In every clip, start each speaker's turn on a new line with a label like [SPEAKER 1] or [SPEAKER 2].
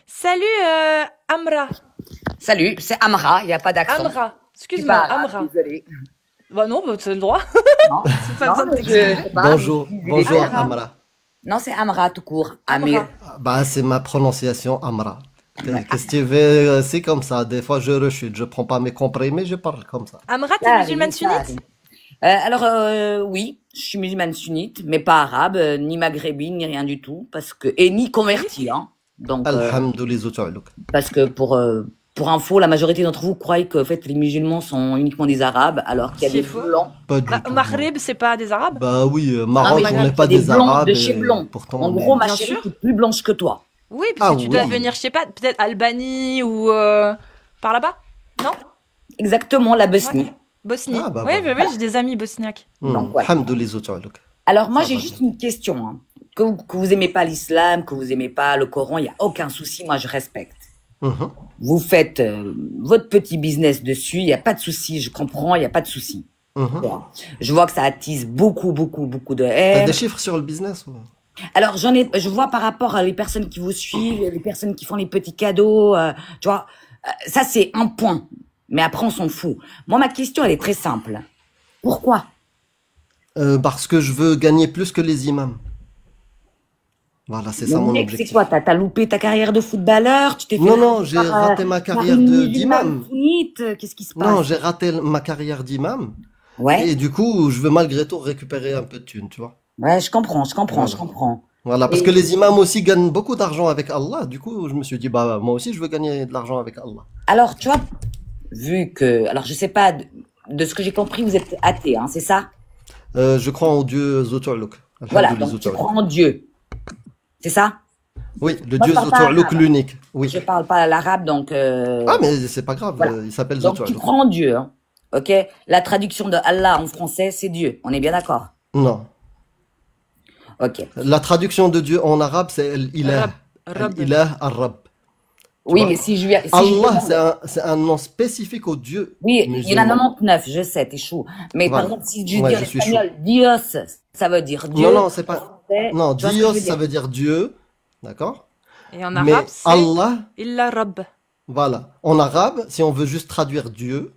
[SPEAKER 1] Salut Amra.
[SPEAKER 2] Salut, c'est Amra, il n'y a pas d'accent.
[SPEAKER 1] Amra.
[SPEAKER 2] Je suis
[SPEAKER 1] Excuse-moi,
[SPEAKER 2] pas arabe,
[SPEAKER 1] Amra.
[SPEAKER 2] désolé.
[SPEAKER 1] Bah non, bah, c'est le droit.
[SPEAKER 2] Non,
[SPEAKER 1] C'est pas
[SPEAKER 2] non,
[SPEAKER 1] besoin de
[SPEAKER 2] mais je
[SPEAKER 1] t'excuser.
[SPEAKER 2] sais pas,
[SPEAKER 3] Bonjour,
[SPEAKER 2] je suis
[SPEAKER 3] bonjour
[SPEAKER 2] désolée.
[SPEAKER 3] Amra.
[SPEAKER 2] Non, c'est Amra tout court, Amir.
[SPEAKER 1] Amra.
[SPEAKER 3] Bah, c'est ma prononciation Amra.
[SPEAKER 2] Ouais.
[SPEAKER 3] Qu'est-ce que tu veux, c'est comme ça. Des fois, je rechute, je prends pas mes comprimés, je parle comme ça.
[SPEAKER 1] Amra, t'es
[SPEAKER 2] Ça
[SPEAKER 1] musulmane
[SPEAKER 2] arrive, ça
[SPEAKER 1] sunnite?
[SPEAKER 2] arrive. Alors, oui, je suis musulmane sunnite, mais pas arabe, ni maghrébine, ni rien du tout, et ni convertie, hein. Donc,
[SPEAKER 3] Alhamdoulilah.
[SPEAKER 2] parce que pour info, la majorité d'entre vous croient que, en fait, les musulmans sont uniquement des arabes, alors qu'il y a
[SPEAKER 1] C'est
[SPEAKER 2] des
[SPEAKER 1] faux.
[SPEAKER 2] blancs.
[SPEAKER 3] Pas du
[SPEAKER 1] Bah,
[SPEAKER 3] tout. Non.
[SPEAKER 1] Maghreb, c'est pas des arabes?
[SPEAKER 3] Bah oui,
[SPEAKER 2] Non,
[SPEAKER 3] Maroc,
[SPEAKER 2] mais
[SPEAKER 3] on n'est
[SPEAKER 2] il y a
[SPEAKER 3] pas
[SPEAKER 2] des
[SPEAKER 3] des
[SPEAKER 2] blancs
[SPEAKER 3] Arabes,
[SPEAKER 2] de chez
[SPEAKER 3] et
[SPEAKER 2] blancs.
[SPEAKER 3] pourtant
[SPEAKER 2] En
[SPEAKER 3] on est.
[SPEAKER 2] gros, ma
[SPEAKER 1] Bien
[SPEAKER 2] chérie,
[SPEAKER 1] sûr.
[SPEAKER 2] tu es plus blanche que toi.
[SPEAKER 1] Oui, parce
[SPEAKER 3] Ah
[SPEAKER 1] que tu dois
[SPEAKER 3] oui.
[SPEAKER 1] venir, je sais pas, peut-être Albanie ou par là-bas? Non?
[SPEAKER 2] Exactement, la
[SPEAKER 1] Ouais.
[SPEAKER 2] Bosnie.
[SPEAKER 1] Bosnie.
[SPEAKER 3] Ah bah
[SPEAKER 1] Oui,
[SPEAKER 3] voilà.
[SPEAKER 1] j'ai des amis bosniaques.
[SPEAKER 2] Donc, voilà.
[SPEAKER 3] Alhamdoulilah.
[SPEAKER 2] Alors, moi,
[SPEAKER 3] Ça
[SPEAKER 2] j'ai
[SPEAKER 3] va
[SPEAKER 2] juste
[SPEAKER 3] bien.
[SPEAKER 2] une question, hein. Que vous aimez pas l'islam, que vous aimez pas le Coran, il n'y a aucun souci, moi, je respecte.
[SPEAKER 3] Mhm.
[SPEAKER 2] Vous faites votre petit business dessus, il n'y a pas de souci, je comprends, il n'y a pas de souci.
[SPEAKER 3] Mhm.
[SPEAKER 2] Bon. Je vois que ça attise beaucoup, beaucoup, beaucoup de
[SPEAKER 3] T'as
[SPEAKER 2] haine.
[SPEAKER 3] des chiffres sur le business ou...
[SPEAKER 2] Alors, je vois par rapport à les personnes qui vous suivent, les personnes qui font les petits cadeaux, tu vois, ça, c'est un point. Mais après, on s'en fout. Moi, ma question, elle est très simple. Pourquoi?
[SPEAKER 3] Parce que je veux gagner plus que les imams. Voilà, c'est
[SPEAKER 2] Mais
[SPEAKER 3] ça mon
[SPEAKER 2] mec, c'est
[SPEAKER 3] objectif.
[SPEAKER 2] quoi? T'as loupé ta carrière de footballeur? Tu t'es fait
[SPEAKER 3] Non, non,
[SPEAKER 2] rater
[SPEAKER 3] j'ai
[SPEAKER 2] par,
[SPEAKER 3] raté ma
[SPEAKER 2] par
[SPEAKER 3] carrière
[SPEAKER 2] une
[SPEAKER 3] de
[SPEAKER 2] musulmane
[SPEAKER 3] d'imam.
[SPEAKER 2] sunnite? Qu'est-ce qui se
[SPEAKER 3] Non,
[SPEAKER 2] passe?
[SPEAKER 3] j'ai raté ma carrière d'imam.
[SPEAKER 2] Ouais,
[SPEAKER 3] Et du coup, je veux malgré tout récupérer un peu de thunes, tu vois.
[SPEAKER 2] ouais, je comprends, je comprends, je
[SPEAKER 3] Voilà.
[SPEAKER 2] comprends.
[SPEAKER 3] Voilà, parce que
[SPEAKER 2] Et
[SPEAKER 3] les imams aussi gagnent beaucoup d'argent avec Allah. Du coup, je me suis dit, bah, moi aussi, je veux gagner de l'argent avec Allah.
[SPEAKER 2] alors, tu vois, alors je sais pas, de ce que j'ai compris, vous êtes athée, hein, c'est ça?
[SPEAKER 3] Je crois en Dieu Zotourlouk.
[SPEAKER 2] Voilà,
[SPEAKER 3] Alhamdoulilah
[SPEAKER 2] donc tu
[SPEAKER 3] Zotourlouk.
[SPEAKER 2] crois en Dieu, c'est ça?
[SPEAKER 3] Oui, le
[SPEAKER 2] Moi, je
[SPEAKER 3] Dieu
[SPEAKER 2] parle pas
[SPEAKER 3] Zotourlouk
[SPEAKER 2] arabe.
[SPEAKER 3] l'unique. Oui.
[SPEAKER 2] Je parle pas l'arabe, donc
[SPEAKER 3] Ah, mais c'est pas grave,
[SPEAKER 2] voilà.
[SPEAKER 3] il s'appelle
[SPEAKER 2] Donc tu
[SPEAKER 3] Zotourlouk.
[SPEAKER 2] crois en Dieu, hein, ok? La traduction de Allah en français, c'est Dieu. On est bien d'accord?
[SPEAKER 3] Non.
[SPEAKER 2] Ok.
[SPEAKER 3] La traduction de Dieu en arabe, c'est Al-Ilah.
[SPEAKER 1] Rab.
[SPEAKER 3] Al-Ilah Ar-Rab. Tu
[SPEAKER 2] Oui,
[SPEAKER 3] vois?
[SPEAKER 2] mais si je
[SPEAKER 3] Allah,
[SPEAKER 2] demande,
[SPEAKER 3] c'est un nom spécifique au Dieu
[SPEAKER 2] oui, il y en a
[SPEAKER 3] musulman.
[SPEAKER 2] 99, je sais, t'es chou. Mais par
[SPEAKER 3] Voilà.
[SPEAKER 2] exemple, si je dis
[SPEAKER 3] Ouais,
[SPEAKER 2] en
[SPEAKER 3] je suis chaud.
[SPEAKER 2] espagnol, Dios, ça veut dire
[SPEAKER 3] Non,
[SPEAKER 2] Dieu.
[SPEAKER 3] non, c'est
[SPEAKER 2] En
[SPEAKER 3] pas.
[SPEAKER 2] français,
[SPEAKER 3] Non,
[SPEAKER 2] tu vois ce que je
[SPEAKER 3] Dios,
[SPEAKER 2] veux
[SPEAKER 3] ça
[SPEAKER 2] dire?
[SPEAKER 3] veut dire Dieu. D'accord?
[SPEAKER 1] Et en arabe,
[SPEAKER 3] Mais
[SPEAKER 1] c'est
[SPEAKER 3] Allah,
[SPEAKER 1] Illa Rab.
[SPEAKER 3] voilà. En arabe, si on veut juste traduire Dieu,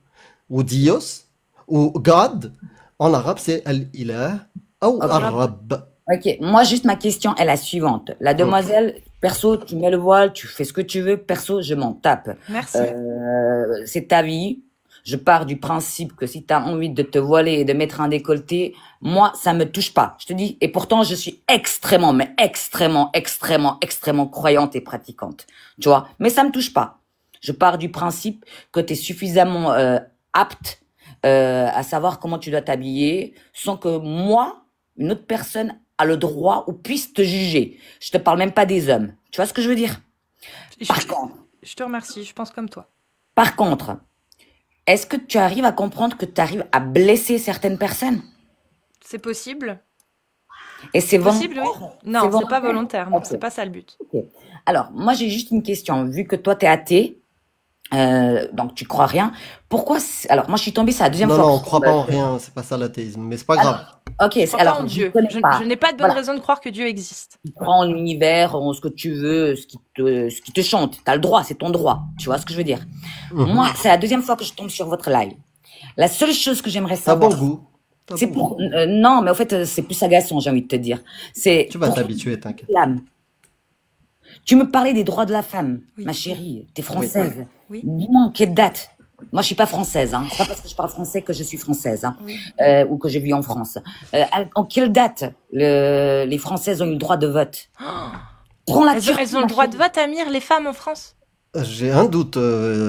[SPEAKER 3] ou Dios, ou God, en arabe, c'est Al-Ilah ou
[SPEAKER 2] Ok.
[SPEAKER 1] Rab.
[SPEAKER 3] Ar-Rab.
[SPEAKER 2] Ok, moi juste ma question est la suivante. La demoiselle, perso, tu mets le voile, tu fais ce que tu veux, perso, je m'en tape.
[SPEAKER 1] Merci.
[SPEAKER 2] C'est ta vie. Je pars du principe que si tu as envie de te voiler et de mettre un décolleté, moi, ça me touche pas. Je te dis, et pourtant, je suis extrêmement, mais extrêmement, extrêmement, extrêmement croyante et pratiquante. Tu vois, mais ça me touche pas. Je pars du principe que tu es suffisamment apte à savoir comment tu dois t'habiller sans que moi, une autre personne, a le droit ou puisse te juger. Je te parle même pas des hommes. Tu vois ce que je veux dire?
[SPEAKER 1] Je,
[SPEAKER 2] Par contre,
[SPEAKER 1] je te remercie, je pense comme toi.
[SPEAKER 2] par contre, est-ce que tu arrives à comprendre que tu arrives à blesser certaines personnes?
[SPEAKER 1] C'est possible?
[SPEAKER 2] Et c'est
[SPEAKER 1] Possible, oui.
[SPEAKER 2] volontaire? C'est
[SPEAKER 1] Non, c'est pas
[SPEAKER 2] volontaire?
[SPEAKER 1] volontaire, non,
[SPEAKER 2] Ok,
[SPEAKER 1] c'est pas ça le but.
[SPEAKER 2] ok. Alors, moi, j'ai juste une question. Vu que toi, t'es athée, donc tu crois rien, pourquoi... Alors, moi, je suis tombée, c'est la deuxième
[SPEAKER 3] Non,
[SPEAKER 2] fois
[SPEAKER 3] non,
[SPEAKER 2] que
[SPEAKER 3] on
[SPEAKER 2] je
[SPEAKER 3] croit
[SPEAKER 2] tombe...
[SPEAKER 3] pas en rien, c'est pas ça l'athéisme, mais c'est pas grave.
[SPEAKER 2] Ok,
[SPEAKER 1] Je crois pas en
[SPEAKER 2] alors, je ne
[SPEAKER 1] Dieu.
[SPEAKER 2] connais
[SPEAKER 1] Je
[SPEAKER 2] pas.
[SPEAKER 1] n'ai pas de bonne
[SPEAKER 2] Voilà.
[SPEAKER 1] raison de croire que Dieu existe.
[SPEAKER 2] Tu crois en l'univers, en ce que tu veux, ce qui te chante. T'as le droit, c'est ton droit. Tu vois ce que je veux dire?
[SPEAKER 3] Mhm.
[SPEAKER 2] Moi, c'est la deuxième fois que je tombe sur votre live. La seule chose que j'aimerais
[SPEAKER 3] T'as bon
[SPEAKER 2] savoir,
[SPEAKER 3] goût. T'as
[SPEAKER 2] c'est
[SPEAKER 3] bon
[SPEAKER 2] pour...
[SPEAKER 3] goût.
[SPEAKER 2] non, mais en fait, c'est plus agaçant, j'ai envie de te dire. C'est
[SPEAKER 3] Tu vas
[SPEAKER 2] pour
[SPEAKER 3] t'habituer, t'inquiète.
[SPEAKER 2] l'islam. Tu me parlais des droits de la femme,
[SPEAKER 1] Oui,
[SPEAKER 2] ma chérie. T'es
[SPEAKER 3] Oui.
[SPEAKER 2] française.
[SPEAKER 1] oui,
[SPEAKER 2] Dis-moi en quelle date? Moi, je suis pas française. Hein. C'est pas parce que je parle français que je suis française, hein,
[SPEAKER 1] oui.
[SPEAKER 2] ou que je vis en France. En quelle date les Françaises ont eu le droit de vote? Prends la Turquie,
[SPEAKER 1] Elles ont
[SPEAKER 2] ma
[SPEAKER 1] le droit de
[SPEAKER 2] chérie.
[SPEAKER 1] vote, Amir, les femmes en France?
[SPEAKER 3] J'ai un doute,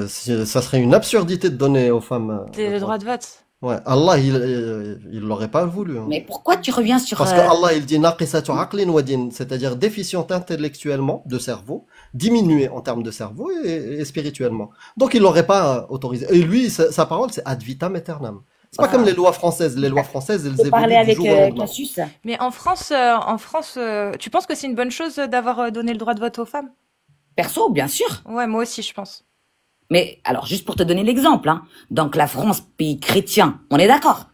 [SPEAKER 3] ça serait une absurdité de donner aux femmes le
[SPEAKER 1] Le
[SPEAKER 3] droit.
[SPEAKER 1] droit de vote.
[SPEAKER 3] Ouais, Allah, il l'aurait pas voulu. Hein.
[SPEAKER 2] Mais pourquoi tu reviens sur...
[SPEAKER 3] Parce que Allah, il dit naqisatu aqlin wa din, c'est-à-dire déficiente intellectuellement de cerveau, diminuée en termes de cerveau et spirituellement. Donc il l'aurait pas autorisé. Et lui, sa parole, c'est ad vitam aeternam. C'est pas comme les lois françaises. Les lois françaises, elles
[SPEAKER 2] J'ai parlé
[SPEAKER 3] évoluent du
[SPEAKER 2] avec
[SPEAKER 3] jour au lendemain.
[SPEAKER 2] Cassius.
[SPEAKER 1] Mais en France, tu penses que c'est une bonne chose d'avoir donné le droit de vote aux femmes?
[SPEAKER 2] Perso, bien sûr.
[SPEAKER 1] Ouais, moi aussi, je pense.
[SPEAKER 2] Mais alors, juste pour te donner l'exemple, hein. Donc la France, pays chrétien, on est d'accord?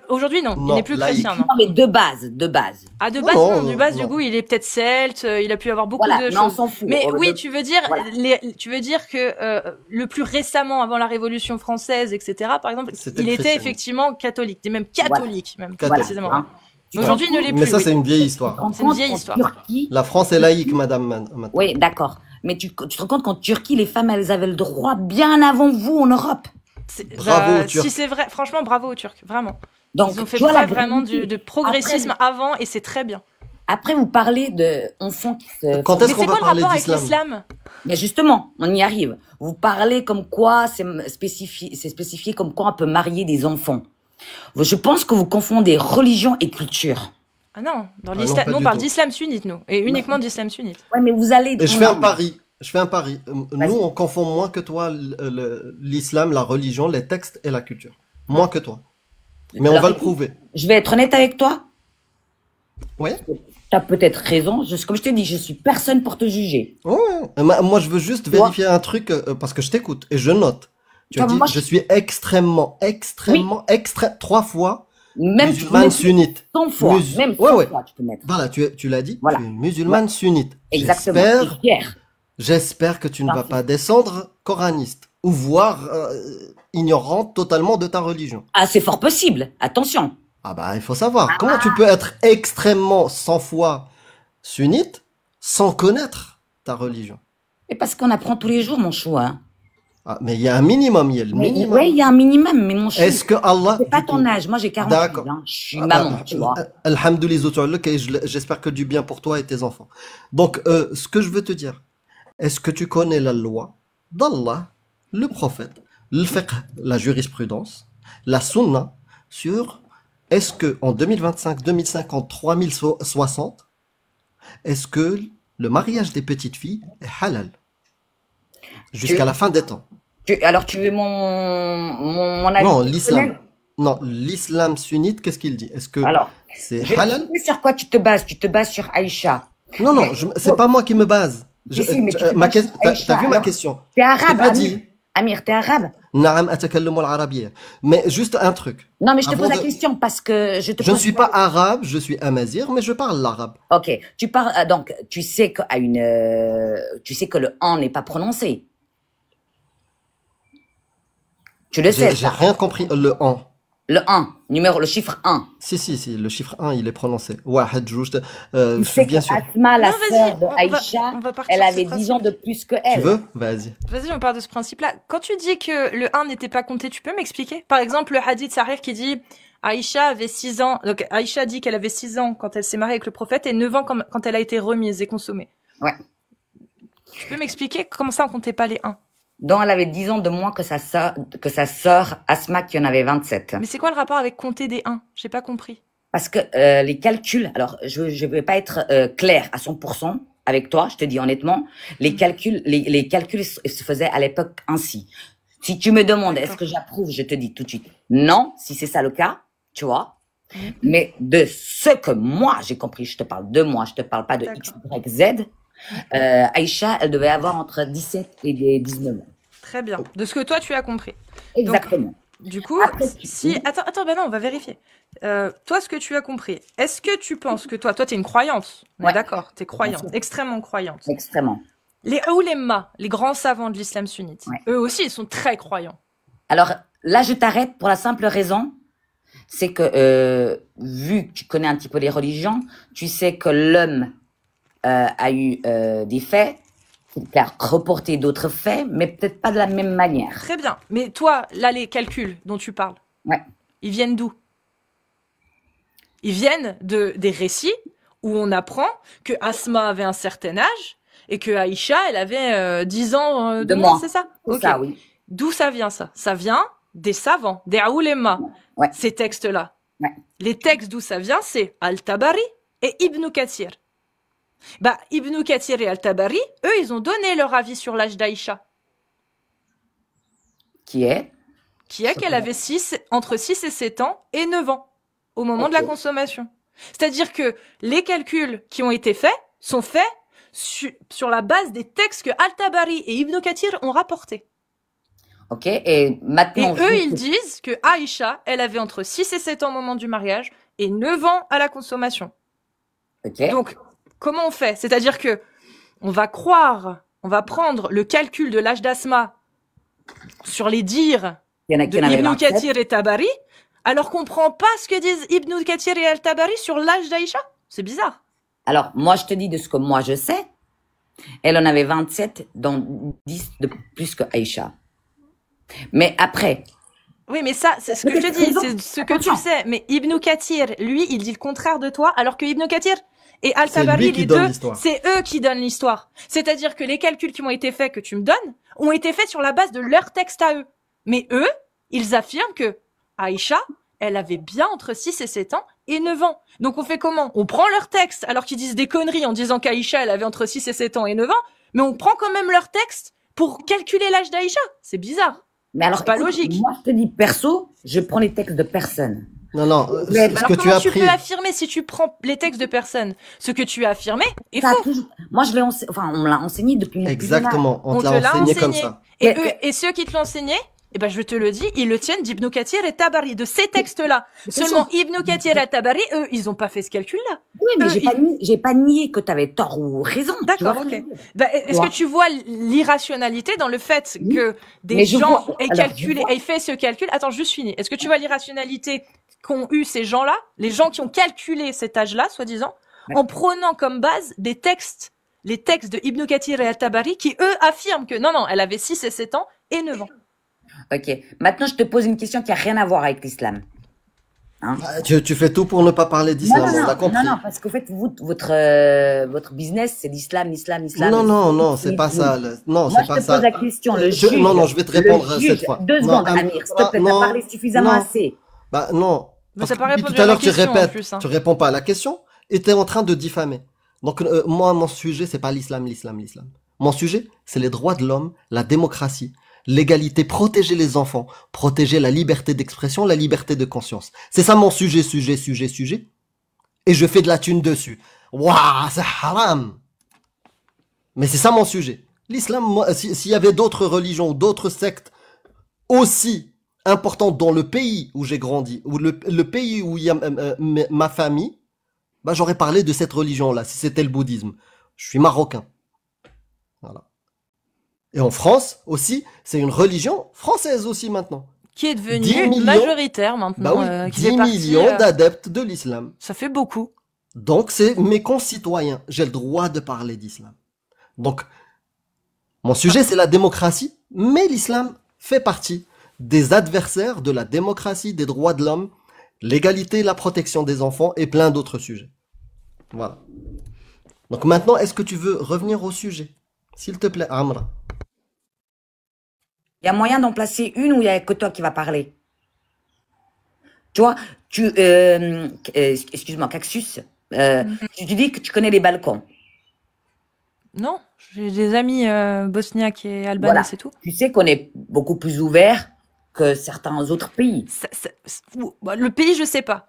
[SPEAKER 1] Aujourd'hui, non. Il
[SPEAKER 3] Non,
[SPEAKER 1] n'est plus
[SPEAKER 3] laïque.
[SPEAKER 1] chrétien, non.
[SPEAKER 2] Non, mais de base, de base.
[SPEAKER 1] Ah, de
[SPEAKER 3] Non,
[SPEAKER 1] base,
[SPEAKER 3] non,
[SPEAKER 1] non. Du base,
[SPEAKER 3] non.
[SPEAKER 1] du coup, il est peut-être celte, il a pu avoir beaucoup
[SPEAKER 2] Voilà,
[SPEAKER 1] de
[SPEAKER 2] mais on
[SPEAKER 1] choses.
[SPEAKER 2] s'en fout.
[SPEAKER 1] Mais oui,
[SPEAKER 2] De-
[SPEAKER 1] tu veux dire,
[SPEAKER 2] voilà.
[SPEAKER 1] tu veux dire que le plus récemment, avant la Révolution française, etc., par exemple,
[SPEAKER 3] C'était
[SPEAKER 1] il
[SPEAKER 3] le
[SPEAKER 1] était
[SPEAKER 3] christianisme.
[SPEAKER 1] effectivement catholique, même catholique, même,
[SPEAKER 3] Catholique.
[SPEAKER 1] précisément.
[SPEAKER 2] Hein.
[SPEAKER 1] Mais aujourd'hui, il ne l'est
[SPEAKER 3] Mais
[SPEAKER 1] plus.
[SPEAKER 3] ça,
[SPEAKER 1] oui.
[SPEAKER 3] c'est une vieille histoire.
[SPEAKER 2] Tu te rends
[SPEAKER 1] C'est une
[SPEAKER 2] compte
[SPEAKER 1] vieille
[SPEAKER 2] qu'en
[SPEAKER 1] histoire.
[SPEAKER 2] Turquie,
[SPEAKER 3] La France est laïque, madame, maintenant.
[SPEAKER 2] oui, d'accord. Mais tu te rends compte qu'en Turquie, les femmes, elles avaient le droit bien avant vous en Europe.
[SPEAKER 3] Bravo aux Turcs.
[SPEAKER 1] Si c'est vrai, franchement, bravo aux Turcs, vraiment.
[SPEAKER 2] Donc,
[SPEAKER 1] Ils ont fait
[SPEAKER 2] tu vois la
[SPEAKER 1] preuve vraiment
[SPEAKER 2] gravité.
[SPEAKER 1] de progressisme avant, et c'est très bien.
[SPEAKER 2] Après, vous parlez de enfants qui se...
[SPEAKER 3] Quand
[SPEAKER 1] Mais
[SPEAKER 3] est-ce qu'on
[SPEAKER 1] c'est
[SPEAKER 3] va
[SPEAKER 1] quoi le
[SPEAKER 3] parler
[SPEAKER 1] rapport avec
[SPEAKER 3] d'islam?
[SPEAKER 1] l'islam?
[SPEAKER 2] Mais justement, on y arrive. Vous parlez comme quoi c'est spécifié comme quoi on peut marier des enfants. Je pense que vous confondez religion et culture.
[SPEAKER 1] Ah non, dans
[SPEAKER 3] non,
[SPEAKER 1] l'islam,
[SPEAKER 3] pas
[SPEAKER 1] nous on
[SPEAKER 3] du
[SPEAKER 1] parle
[SPEAKER 3] tout.
[SPEAKER 1] d'islam sunnite, nous, et uniquement d'islam sunnite.
[SPEAKER 2] Ouais, mais vous allez...
[SPEAKER 3] Et je fais un pari. Je fais un pari. Nous, on confond moins que toi l'islam, la religion, les textes et la culture. Moins que toi. Mais on
[SPEAKER 2] Alors,
[SPEAKER 3] va le prouver.
[SPEAKER 2] Je vais être honnête avec toi.
[SPEAKER 3] Oui.
[SPEAKER 2] Tu as peut-être raison. Comme je t'ai dit, je suis personne pour te juger.
[SPEAKER 3] Ouais. Moi, je veux juste vérifier un truc parce que je t'écoute et je note. Tu as
[SPEAKER 2] Toi,
[SPEAKER 3] dit,
[SPEAKER 2] moi,
[SPEAKER 3] je suis extrêmement, trois fois
[SPEAKER 2] Même
[SPEAKER 3] musulmane sunnite.
[SPEAKER 2] 100 fois. Même 100
[SPEAKER 3] Ouais.
[SPEAKER 2] fois, tu peux mettre.
[SPEAKER 3] Voilà, tu l'as dit.
[SPEAKER 2] Voilà.
[SPEAKER 3] Tu es une musulmane sunnite.
[SPEAKER 2] Exactement.
[SPEAKER 3] J'espère,
[SPEAKER 2] Et fier.
[SPEAKER 3] j'espère que tu ne vas
[SPEAKER 2] Parfait.
[SPEAKER 3] pas descendre coraniste ou voire ignorante totalement de ta religion.
[SPEAKER 2] Ah, c'est fort possible. Attention.
[SPEAKER 3] Ah bah, il faut savoir. Comment tu peux être extrêmement 100 fois sunnite sans connaître ta religion?
[SPEAKER 2] Et parce qu'on apprend tous les jours, mon chou. Hein.
[SPEAKER 3] Ah, mais il y a un minimum, il y a le
[SPEAKER 2] Oui,
[SPEAKER 3] minimum.
[SPEAKER 2] il y a un minimum, mais mon chou.
[SPEAKER 3] Est-ce que Allah...
[SPEAKER 2] C'est pas
[SPEAKER 3] du
[SPEAKER 2] ton
[SPEAKER 3] coup-
[SPEAKER 2] âge. Moi, j'ai 40
[SPEAKER 3] D'accord.
[SPEAKER 2] ans. Je suis
[SPEAKER 3] Ah,
[SPEAKER 2] maman,
[SPEAKER 3] bah,
[SPEAKER 2] tu vois.
[SPEAKER 3] Alhamdoulilah, j'espère que du bien pour toi et tes enfants. Donc, ce que je veux te dire, est-ce que tu connais la loi d'Allah, le prophète, le fiqh, la jurisprudence, la sunna, sur est-ce que en 2025, 2050, 3060, est-ce que le mariage des petites filles est halal jusqu'à la fin des temps?
[SPEAKER 2] Alors, tu veux mon avis
[SPEAKER 3] Non,
[SPEAKER 2] personnel?
[SPEAKER 3] l'islam. Non, l'islam sunnite, qu'est-ce qu'il dit? Est-ce que
[SPEAKER 2] Alors,
[SPEAKER 3] c'est
[SPEAKER 2] je
[SPEAKER 3] halal?
[SPEAKER 2] sais sur quoi tu te bases. Tu te bases sur Aïcha.
[SPEAKER 3] Non, non, c'est pas moi qui me base.
[SPEAKER 2] Si, si, mais tu te bases sur
[SPEAKER 3] T'as
[SPEAKER 2] Aïcha,
[SPEAKER 3] vu ma
[SPEAKER 2] alors.
[SPEAKER 3] question?
[SPEAKER 2] T'es
[SPEAKER 3] Je
[SPEAKER 2] arabe,
[SPEAKER 3] t'ai pas
[SPEAKER 2] Amir.
[SPEAKER 3] dit.
[SPEAKER 2] Amir, t'es arabe?
[SPEAKER 3] Naam atakallamu al-arabiyya. Mais juste un truc.
[SPEAKER 2] Non, mais je te
[SPEAKER 3] Avant
[SPEAKER 2] pose la
[SPEAKER 3] de-
[SPEAKER 2] question parce que je te
[SPEAKER 3] Je ne
[SPEAKER 2] pose-
[SPEAKER 3] suis pas arabe, je suis amazir, mais je parle l'arabe.
[SPEAKER 2] Ok, tu parles donc tu sais tu sais que le an n'est pas prononcé. Tu le sais
[SPEAKER 3] J'ai
[SPEAKER 2] ça.
[SPEAKER 3] rien compris. Le an.
[SPEAKER 2] Le chiffre 1.
[SPEAKER 3] Si, le chiffre 1, il est prononcé. Wahed, jouj,
[SPEAKER 2] Tu
[SPEAKER 3] je
[SPEAKER 2] sais
[SPEAKER 3] suis bien
[SPEAKER 2] que
[SPEAKER 3] sûr.
[SPEAKER 2] Asma, la
[SPEAKER 1] Non, vas-y,
[SPEAKER 2] sœur de
[SPEAKER 1] on va-
[SPEAKER 2] Aïcha,
[SPEAKER 1] on va partir
[SPEAKER 2] elle
[SPEAKER 1] sur ce
[SPEAKER 2] avait 10 ans de plus que elle.
[SPEAKER 3] Tu veux? Vas-y.
[SPEAKER 1] Vas-y, on part de ce principe-là. Quand tu dis que le 1 n'était pas compté, tu peux m'expliquer? Par exemple, le hadith Sahih qui dit Aïcha avait 6 ans. Donc Aïcha dit qu'elle avait 6 ans quand elle s'est mariée avec le prophète et 9 ans quand elle a été remise et consommée.
[SPEAKER 2] Ouais.
[SPEAKER 1] Tu peux m'expliquer comment ça on comptait pas les 1?
[SPEAKER 2] Donc elle avait 10 ans de moins que sa sœur Asma qui en avait 27.
[SPEAKER 1] Mais c'est quoi le rapport avec compter des 1? J'ai pas compris.
[SPEAKER 2] Parce que les calculs, alors je vais pas être clair à 100% avec toi, je te dis honnêtement, les calculs se faisaient à l'époque ainsi. Si tu me demandes est-ce que j'approuve, je te dis tout de suite non, si c'est ça le cas, tu vois. Mais de ce que moi j'ai compris, je te parle de moi, je te parle pas de X, Y, Z. Aïcha, elle devait avoir entre 17 et 19 ans.
[SPEAKER 1] Très bien. De ce que toi tu as compris.
[SPEAKER 2] Exactement.
[SPEAKER 1] Du coup,
[SPEAKER 2] Après,
[SPEAKER 1] si attends, bah non, on va vérifier. Toi, ce que tu as compris, est-ce que tu penses que toi, t'es une croyante? On est
[SPEAKER 2] Ouais.
[SPEAKER 1] d'accord, t'es croyante,
[SPEAKER 2] Bien sûr.
[SPEAKER 1] extrêmement croyante.
[SPEAKER 2] Extrêmement.
[SPEAKER 1] Les oulémas, les grands savants de l'islam sunnite,
[SPEAKER 2] Ouais.
[SPEAKER 1] eux aussi, ils sont très croyants.
[SPEAKER 2] Alors là, je t'arrête pour la simple raison, c'est que vu que tu connais un petit peu les religions, tu sais que l'homme a eu des faits, il a reporté d'autres faits, mais peut-être pas de la même manière.
[SPEAKER 1] Très bien. Mais toi, là, les calculs dont tu parles,
[SPEAKER 2] Ouais.
[SPEAKER 1] ils viennent d'où? Ils viennent des récits où on apprend que Asma avait un certain âge et que Aïcha, elle avait 10 ans de
[SPEAKER 2] De
[SPEAKER 1] moins,
[SPEAKER 2] moins.
[SPEAKER 1] c'est ça?
[SPEAKER 2] C'est
[SPEAKER 1] Ok.
[SPEAKER 2] ça, oui.
[SPEAKER 1] D'où ça vient ça? Ça vient des savants, des oulémas,
[SPEAKER 2] Ouais.
[SPEAKER 1] ces textes-là.
[SPEAKER 2] Ouais.
[SPEAKER 1] Les textes d'où ça vient, c'est Al-Tabari et Ibn Kathir. Bah, Ibn Kathir et Al-Tabari, eux, ils ont donné leur avis sur l'âge d'Aïcha,
[SPEAKER 2] Qui est
[SPEAKER 1] qui est qu'elle avait entre 6 et 7 ans et 9 ans au moment de la
[SPEAKER 2] Ok.
[SPEAKER 1] consommation. C'est-à-dire que les calculs qui ont été faits sont faits sur la base des textes que Al-Tabari et Ibn Kathir ont rapportés.
[SPEAKER 2] Ok? Et
[SPEAKER 1] Et
[SPEAKER 2] maintenant,
[SPEAKER 1] eux, ils disent que Aïcha, elle avait entre 6 et 7 ans au moment du mariage et 9 ans à la consommation.
[SPEAKER 2] ok?
[SPEAKER 1] Donc, comment on fait? C'est-à-dire que on va prendre le calcul de l'âge d'Asma sur les dires
[SPEAKER 2] Il y en a
[SPEAKER 1] de
[SPEAKER 2] qui en avaient
[SPEAKER 1] Ibn
[SPEAKER 2] 27.
[SPEAKER 1] Kathir et Tabari, alors qu'on prend pas ce que disent Ibn Kathir et Al-Tabari sur l'âge d'Aïcha. C'est bizarre.
[SPEAKER 2] Alors, moi, je te dis de ce que moi je sais. Elle en avait 27, dont 10 de plus que Aïcha. Mais après,
[SPEAKER 1] Oui, mais ça, c'est ce que je te dis, c'est ce que tu sais. Mais Ibn Kathir, lui, il dit le contraire de toi, alors que Ibn Kathir et
[SPEAKER 3] C'est
[SPEAKER 1] Al-Tabari,
[SPEAKER 3] lui qui
[SPEAKER 1] les
[SPEAKER 3] donne
[SPEAKER 1] deux,
[SPEAKER 3] l'histoire.
[SPEAKER 1] c'est eux qui donnent l'histoire. C'est-à-dire que les calculs qui ont été faits, que tu me donnes, ont été faits sur la base de leur texte à eux. Mais eux, ils affirment que Aïcha, elle avait bien entre 6 et 7 ans et 9 ans. Donc on fait comment? On prend leur texte, alors qu'ils disent des conneries en disant qu'Aïcha, elle avait entre 6 et 7 ans et 9 ans, mais on prend quand même leur texte pour calculer l'âge d'Aïcha. C'est bizarre.
[SPEAKER 2] mais alors,
[SPEAKER 1] C'est pas
[SPEAKER 2] écoute,
[SPEAKER 1] logique.
[SPEAKER 2] moi, je te dis perso, je prends les textes de personne.
[SPEAKER 3] Non,
[SPEAKER 2] Mais
[SPEAKER 3] ce
[SPEAKER 1] Alors
[SPEAKER 3] que tu
[SPEAKER 1] comment
[SPEAKER 3] as
[SPEAKER 1] tu
[SPEAKER 3] pris.
[SPEAKER 1] peux affirmer si tu prends les textes de personne? Ce que tu as affirmé est
[SPEAKER 2] Ça a
[SPEAKER 1] faux.
[SPEAKER 2] toujours- Moi, je l'ai enfin, on me l'a enseigné depuis.
[SPEAKER 3] Exactement, on
[SPEAKER 1] On
[SPEAKER 3] te
[SPEAKER 1] te
[SPEAKER 3] l'a
[SPEAKER 1] l'a
[SPEAKER 3] enseigné comme
[SPEAKER 1] enseigné.
[SPEAKER 3] ça.
[SPEAKER 1] Et
[SPEAKER 2] Mais-
[SPEAKER 1] eux, et ceux qui te l'ont enseigné, eh ben, je te le dis, ils le tiennent d'Ibn Kathir et Tabari, de ces textes-là.
[SPEAKER 2] Mais
[SPEAKER 1] Seulement Ibn Kathir et Tabari, eux, ils ont pas fait ce calcul-là.
[SPEAKER 2] Oui, mais
[SPEAKER 1] Eux,
[SPEAKER 2] j'ai pas nié que tu avais tort ou raison. Tu
[SPEAKER 1] D'accord,
[SPEAKER 2] vois ce que
[SPEAKER 1] ok.
[SPEAKER 2] je veux dire?
[SPEAKER 1] Bah, est-ce
[SPEAKER 2] vois.
[SPEAKER 1] que tu vois l'irrationalité dans le fait
[SPEAKER 2] Oui.
[SPEAKER 1] que des
[SPEAKER 2] Mais je
[SPEAKER 1] gens
[SPEAKER 2] vois-
[SPEAKER 1] aient
[SPEAKER 2] alors,
[SPEAKER 1] calculé,
[SPEAKER 2] je vois-
[SPEAKER 1] aient fait ce calcul? Attends, juste fini. Est-ce que tu vois l'irrationalité qu'ont eu ces gens-là, les gens qui ont calculé cet âge-là, soi-disant,
[SPEAKER 2] Ouais.
[SPEAKER 1] en prenant comme base des textes, les textes de Ibn Kathir et Al-Tabari, qui eux affirment que non, elle avait 6 et 7 ans et 9 ans.
[SPEAKER 2] Ok. Maintenant, je te pose une question qui a rien à voir avec l'islam. Hein?
[SPEAKER 3] Ah, tu fais tout pour ne pas parler
[SPEAKER 2] Non,
[SPEAKER 3] d'islam,
[SPEAKER 2] non,
[SPEAKER 3] on a compris.
[SPEAKER 2] non, parce qu'en fait, votre business, c'est l'islam.
[SPEAKER 3] Non, c'est pas ça. Non,
[SPEAKER 2] Moi,
[SPEAKER 3] c'est
[SPEAKER 2] je
[SPEAKER 3] pas
[SPEAKER 2] te
[SPEAKER 3] ça.
[SPEAKER 2] pose la question. Le juge,
[SPEAKER 3] Non, je vais te répondre
[SPEAKER 2] le juge,
[SPEAKER 3] cette fois.
[SPEAKER 2] 2 secondes,
[SPEAKER 3] Non,
[SPEAKER 2] Amir, s'il te plaît,
[SPEAKER 3] non,
[SPEAKER 2] t'as parlé suffisamment
[SPEAKER 3] non.
[SPEAKER 2] assez.
[SPEAKER 3] Bah non.
[SPEAKER 1] Mais
[SPEAKER 3] Parce
[SPEAKER 1] t'as
[SPEAKER 3] que
[SPEAKER 1] pas
[SPEAKER 3] depuis
[SPEAKER 1] répondu
[SPEAKER 3] tout à
[SPEAKER 1] à ma
[SPEAKER 3] l'heure, tu
[SPEAKER 1] question, en
[SPEAKER 3] répètes,
[SPEAKER 1] plus, hein.
[SPEAKER 3] tu réponds pas à la question et t'es en train de diffamer. Donc moi, mon sujet, c'est pas l'islam. Mon sujet, c'est les droits de l'homme, la démocratie, l'égalité, protéger les enfants, protéger la liberté d'expression, la liberté de conscience. C'est ça mon sujet. Et je fais de la thune dessus. Waouh, c'est haram. Mais c'est ça mon sujet. L'islam, moi, s'il y avait d'autres religions ou d'autres sectes aussi importantes dans le pays où j'ai grandi, ou le pays où il y a ma famille, bah j'aurais parlé de cette religion-là, si c'était le bouddhisme. Je suis marocain. Voilà. Et en France aussi, c'est une religion française aussi maintenant.
[SPEAKER 1] Qui est
[SPEAKER 3] 10
[SPEAKER 1] devenu
[SPEAKER 3] millions.
[SPEAKER 1] majoritaire maintenant.
[SPEAKER 3] Bah oui,
[SPEAKER 1] qui
[SPEAKER 3] 10
[SPEAKER 1] fait partie,
[SPEAKER 3] millions d'adeptes de l'islam.
[SPEAKER 1] ça fait beaucoup.
[SPEAKER 3] Donc c'est mes concitoyens. J'ai le droit de parler d'islam. Donc, mon sujet c'est la démocratie, mais l'islam fait partie des adversaires de la démocratie, des droits de l'homme, l'égalité, la protection des enfants et plein d'autres sujets. Voilà. Donc maintenant, est-ce que tu veux revenir au sujet? S'il te plaît, Amra.
[SPEAKER 2] Il y a moyen d'en placer une où il y a que toi qui va parler. Tu vois, excuse-moi, Caxus, tu dis que tu connais les Balkans.
[SPEAKER 1] Non, j'ai des amis bosniaques et albanais,
[SPEAKER 2] Voilà.
[SPEAKER 1] c'est tout.
[SPEAKER 2] Tu sais qu'on est beaucoup plus ouvert que certains autres pays.
[SPEAKER 1] Le pays, je sais pas.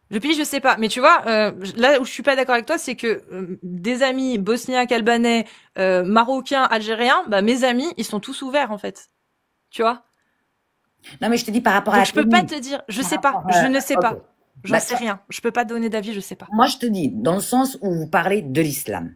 [SPEAKER 1] Le pays, je sais pas. Mais tu vois, là où je suis pas d'accord avec toi, c'est que des amis bosniaques, albanais, marocains, algériens, bah mes amis, ils sont tous ouverts en fait. Tu vois.
[SPEAKER 2] Non, mais je te dis par rapport à
[SPEAKER 1] Donc
[SPEAKER 2] la
[SPEAKER 1] je peux
[SPEAKER 2] tenue.
[SPEAKER 1] pas te dire, je
[SPEAKER 2] Par
[SPEAKER 1] sais pas,
[SPEAKER 2] rapport à-
[SPEAKER 1] je ne sais
[SPEAKER 2] ok.
[SPEAKER 1] pas, j'en
[SPEAKER 2] Bah,
[SPEAKER 1] sais rien. Je peux pas donner d'avis, je sais pas.
[SPEAKER 2] Moi, je te dis, dans le sens où vous parlez de l'islam.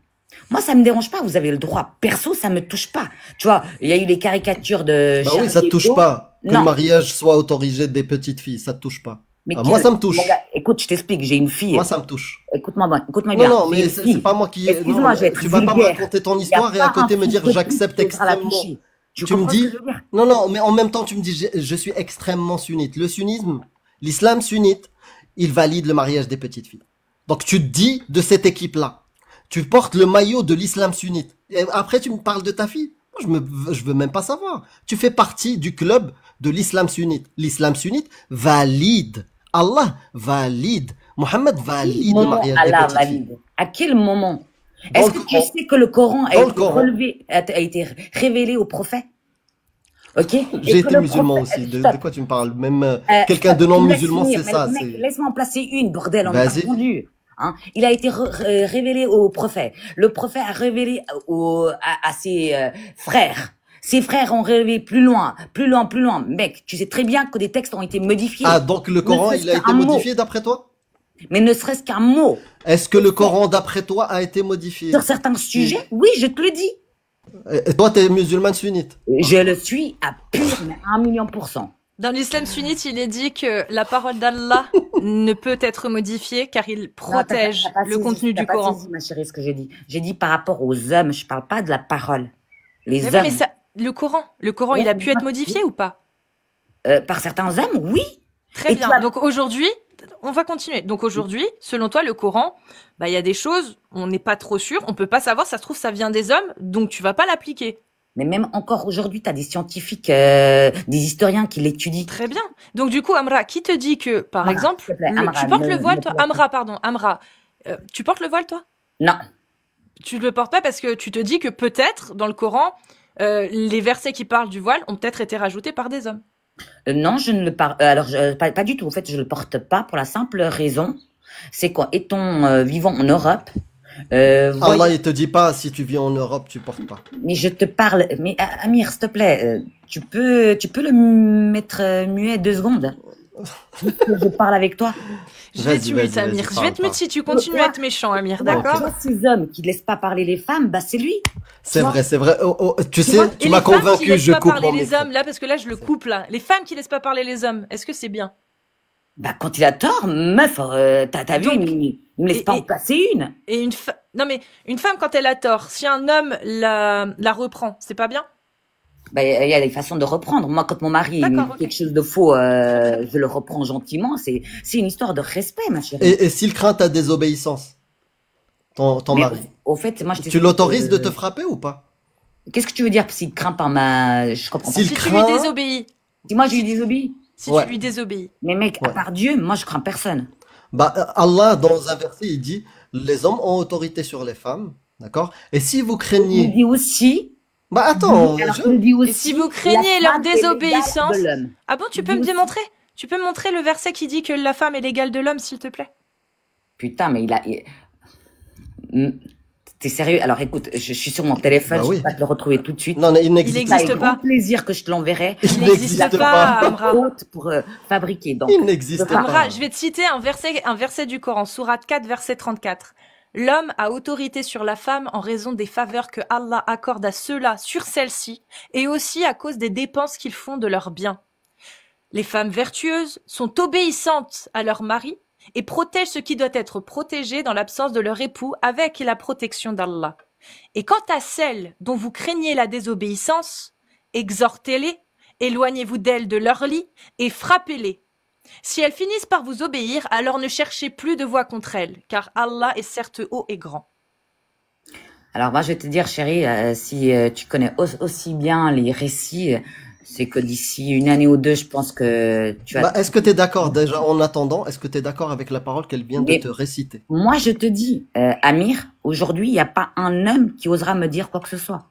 [SPEAKER 2] Moi, ça me dérange pas, vous avez le droit. Perso, ça me touche pas. Tu vois, il y a eu les caricatures de
[SPEAKER 3] Bah oui,
[SPEAKER 2] Charlie
[SPEAKER 3] ça te touche
[SPEAKER 2] Hebdo.
[SPEAKER 3] pas. Que
[SPEAKER 2] Non.
[SPEAKER 3] le mariage soit autorisé des petites filles, ça te touche pas.
[SPEAKER 2] Mais
[SPEAKER 3] Ah, moi, ça me touche.
[SPEAKER 2] Mon gars, écoute, je t'explique, j'ai une fille.
[SPEAKER 3] Moi, ça me touche.
[SPEAKER 2] Écoute-moi
[SPEAKER 3] Non,
[SPEAKER 2] bien.
[SPEAKER 3] non,
[SPEAKER 2] J'ai
[SPEAKER 3] mais
[SPEAKER 2] une
[SPEAKER 3] c'est
[SPEAKER 2] fille.
[SPEAKER 3] pas moi qui.
[SPEAKER 2] Excuse-moi,
[SPEAKER 3] non,
[SPEAKER 2] je vais être
[SPEAKER 3] tu vas pas me
[SPEAKER 2] vulgaire.
[SPEAKER 3] raconter ton
[SPEAKER 2] Il y a
[SPEAKER 3] histoire et
[SPEAKER 2] pas
[SPEAKER 3] à côté
[SPEAKER 2] un
[SPEAKER 3] me dire
[SPEAKER 2] fils de
[SPEAKER 3] j'accepte
[SPEAKER 2] pute qui sera la
[SPEAKER 3] extrêmement.
[SPEAKER 2] toucher. Tu
[SPEAKER 3] Tu me
[SPEAKER 2] comprends ce
[SPEAKER 3] dis.
[SPEAKER 2] que je veux dire?
[SPEAKER 3] Non, mais en même temps, tu me dis je suis extrêmement sunnite. Le sunnisme, l'islam sunnite, il valide le mariage des petites filles. Donc tu te dis de cette équipe-là. Tu portes le maillot de l'islam sunnite. Et après, tu me parles de ta fille. Moi, je veux même pas savoir. Tu fais partie du club de l'islam sunnite. L'islam sunnite valide. Allah valide. Mohammed valide le
[SPEAKER 2] Moment
[SPEAKER 3] mariage des
[SPEAKER 2] Allah
[SPEAKER 3] petites filles.
[SPEAKER 2] valide. À quel moment?
[SPEAKER 3] Dans
[SPEAKER 2] Est-ce
[SPEAKER 3] le
[SPEAKER 2] que tu
[SPEAKER 3] Coran.
[SPEAKER 2] sais que le Coran
[SPEAKER 3] Dans le Coran.
[SPEAKER 2] a été révélé au prophète? Ok? Et
[SPEAKER 3] J'ai
[SPEAKER 2] que
[SPEAKER 3] été
[SPEAKER 2] le
[SPEAKER 3] musulman
[SPEAKER 2] prophète-
[SPEAKER 3] aussi. De
[SPEAKER 2] Stop.
[SPEAKER 3] quoi tu me parles? Même quelqu'un
[SPEAKER 2] Stop.
[SPEAKER 3] de non
[SPEAKER 2] Tu me laisses
[SPEAKER 3] musulman,
[SPEAKER 2] finir,
[SPEAKER 3] c'est ça.
[SPEAKER 2] mec,
[SPEAKER 3] c'est-
[SPEAKER 2] laisse-moi en placer une, bordel, on m'a
[SPEAKER 3] Vas-y.
[SPEAKER 2] répondu. Hein? Il a été révélé au prophète. Le prophète a révélé à ses frères. Ses frères ont rêvé plus loin, plus loin, plus loin. Mec, tu sais très bien que des textes ont été modifiés.
[SPEAKER 3] Ah, donc le Coran, il a été modifié d'après toi?
[SPEAKER 2] Mais ne serait-ce qu'un mot.
[SPEAKER 3] Est-ce que le Coran, d'après toi, a été modifié?
[SPEAKER 2] Sur certains sujets, oui, je te le dis.
[SPEAKER 3] Et toi, t'es musulmane sunnite?
[SPEAKER 2] Je le suis à pur, mais 1 000 000%.
[SPEAKER 1] Dans l'islam sunnite, il est dit que la parole d'Allah ne peut être modifiée car il protège le contenu du Coran.
[SPEAKER 2] Ma chérie, ce que j'ai dit. J'ai dit par rapport aux hommes, je parle pas de la parole. Les
[SPEAKER 1] Mais
[SPEAKER 2] hommes.
[SPEAKER 1] mais ça, le Coran, il a pu être modifié ou pas?
[SPEAKER 2] Par certains hommes, oui.
[SPEAKER 1] Très
[SPEAKER 2] Et
[SPEAKER 1] bien.
[SPEAKER 2] toi-
[SPEAKER 1] Donc aujourd'hui, on va continuer. Donc aujourd'hui, selon toi, le Coran, bah il y a des choses, on n'est pas trop sûr, on peut pas savoir, ça se trouve ça vient des hommes, donc tu vas pas l'appliquer.
[SPEAKER 2] Mais même encore aujourd'hui, tu as des scientifiques, des historiens qui l'étudient.
[SPEAKER 1] Très bien. Donc du coup, Amra, qui te dit que, par
[SPEAKER 2] Amra,
[SPEAKER 1] exemple,
[SPEAKER 2] s'il te plaît, Amra,
[SPEAKER 1] tu portes
[SPEAKER 2] ne-
[SPEAKER 1] le voile,
[SPEAKER 2] ne-
[SPEAKER 1] toi? Amra, pardon, Amra. Tu portes le voile, toi?
[SPEAKER 2] Non.
[SPEAKER 1] Tu le portes pas parce que tu te dis que peut-être, dans le Coran, les versets qui parlent du voile ont peut-être été rajoutés par des hommes.
[SPEAKER 2] Non, je ne le parle. Alors, pas du tout. En fait, je le porte pas pour la simple raison, c'est qu'étant vivant en Europe,
[SPEAKER 3] Allah, il te dit pas, si tu vis en Europe, tu portes pas.
[SPEAKER 2] mais je te parle. Mais Amir, s'il te plaît, tu peux le mettre muet 2 secondes. Juste que je parle avec toi.
[SPEAKER 1] Je vais te
[SPEAKER 3] Vas-y,
[SPEAKER 1] mute,
[SPEAKER 3] vas-y,
[SPEAKER 1] Amir.
[SPEAKER 3] vas-y,
[SPEAKER 1] Je vais te
[SPEAKER 3] parle,
[SPEAKER 1] mute si tu continues à être méchant, Amir,
[SPEAKER 3] Ok.
[SPEAKER 1] d'accord?
[SPEAKER 2] Tu vois, ces hommes qui laissent pas parler les femmes, bah c'est lui.
[SPEAKER 3] C'est vrai, c'est vrai. Tu
[SPEAKER 1] Et
[SPEAKER 3] sais, tu
[SPEAKER 1] les
[SPEAKER 3] m'as
[SPEAKER 1] femmes qui
[SPEAKER 3] convaincu,
[SPEAKER 1] laissent
[SPEAKER 3] je
[SPEAKER 1] pas
[SPEAKER 3] coupe
[SPEAKER 1] parler
[SPEAKER 3] mon
[SPEAKER 1] les
[SPEAKER 3] micro.
[SPEAKER 1] hommes, là, parce que là, je le coupe, là. Les femmes qui laissent pas parler les hommes, est-ce que c'est bien?
[SPEAKER 2] Bah quand il a tort, meuf, t'as vu,
[SPEAKER 1] Donc,
[SPEAKER 2] il me laisse pas en passer une.
[SPEAKER 1] Et non mais, une femme, quand elle a tort, si un homme la reprend, c'est pas bien?
[SPEAKER 2] Bah il y a des façons de reprendre. Moi, quand mon mari me
[SPEAKER 1] D'accord,
[SPEAKER 2] dit
[SPEAKER 1] ok.
[SPEAKER 2] quelque chose de faux, je le reprends gentiment. C'est une histoire de respect, ma chérie.
[SPEAKER 3] Et s'il craint ta désobéissance, ton
[SPEAKER 2] Mais
[SPEAKER 3] mari,
[SPEAKER 2] au fait, moi je
[SPEAKER 3] tu
[SPEAKER 2] t'explique
[SPEAKER 3] l'autorises
[SPEAKER 2] que-
[SPEAKER 3] de te frapper ou pas?
[SPEAKER 2] Qu'est-ce que tu veux dire s'il craint par ma... Je comprends pas.
[SPEAKER 3] S'il
[SPEAKER 1] Si tu
[SPEAKER 3] craint-
[SPEAKER 1] lui désobéis,
[SPEAKER 2] Si moi je lui désobéis.
[SPEAKER 1] si
[SPEAKER 3] Ouais.
[SPEAKER 1] tu lui désobéis.
[SPEAKER 2] Mais mec, à
[SPEAKER 3] Ouais.
[SPEAKER 2] part Dieu, moi je crains personne.
[SPEAKER 3] Bah, Allah, dans un verset, il dit, les hommes ont autorité sur les femmes, d'accord? Et si vous
[SPEAKER 2] Il
[SPEAKER 3] craignez,
[SPEAKER 2] dit aussi...
[SPEAKER 3] bah attends,
[SPEAKER 2] alors il dit aussi...
[SPEAKER 1] Et si vous craignez
[SPEAKER 2] la
[SPEAKER 1] leur
[SPEAKER 2] femme est l'égale
[SPEAKER 1] désobéissance-
[SPEAKER 2] de l'homme.
[SPEAKER 1] Ah bon, tu
[SPEAKER 2] Il
[SPEAKER 1] peux
[SPEAKER 2] dit
[SPEAKER 1] me
[SPEAKER 2] aussi-
[SPEAKER 1] démontrer? Tu peux me montrer le verset qui dit que la femme est l'égale de l'homme, s'il te plaît?
[SPEAKER 2] Putain, mais T'es sérieux? Alors écoute, je suis sur mon téléphone,
[SPEAKER 3] Bah
[SPEAKER 2] je
[SPEAKER 3] oui.
[SPEAKER 2] vais pas te le retrouver tout de suite.
[SPEAKER 3] non, il n'existe
[SPEAKER 1] Il
[SPEAKER 2] C'est
[SPEAKER 1] existe
[SPEAKER 2] avec
[SPEAKER 1] pas.
[SPEAKER 2] grand plaisir que je te l'enverrai.
[SPEAKER 3] Il
[SPEAKER 1] Il n'existe
[SPEAKER 3] n'existe
[SPEAKER 1] pas,
[SPEAKER 3] pas.
[SPEAKER 1] Amra.
[SPEAKER 2] Haute pour fabriquer. Donc,
[SPEAKER 3] Il n'existe pas.
[SPEAKER 1] Amra, je vais te citer un verset du Coran, sourate 4, verset 34. L'homme a autorité sur la femme en raison des faveurs que Allah accorde à ceux-là sur celle-ci et aussi à cause des dépenses qu'ils font de leurs biens. Les femmes vertueuses sont obéissantes à leur mari et protègent ce qui doit être protégé dans l'absence de leur époux avec la protection d'Allah. Et quant à celles dont vous craignez la désobéissance, exhortez-les, éloignez-vous d'elles de leur lit et frappez-les. Si elles finissent par vous obéir, alors ne cherchez plus de voix contre elles, car Allah est certes haut et grand.
[SPEAKER 2] alors moi je vais te dire, chérie, si tu connais aussi bien les récits, c'est que d'ici une année ou deux, je pense que tu vas...
[SPEAKER 3] Bah, est-ce que tu es d'accord déjà en attendant? Est-ce que tu es d'accord avec la parole qu'elle vient de
[SPEAKER 2] Mais-
[SPEAKER 3] te réciter?
[SPEAKER 2] Moi je te dis, Amir, aujourd'hui, il n'y a pas un homme qui osera me dire quoi que ce soit.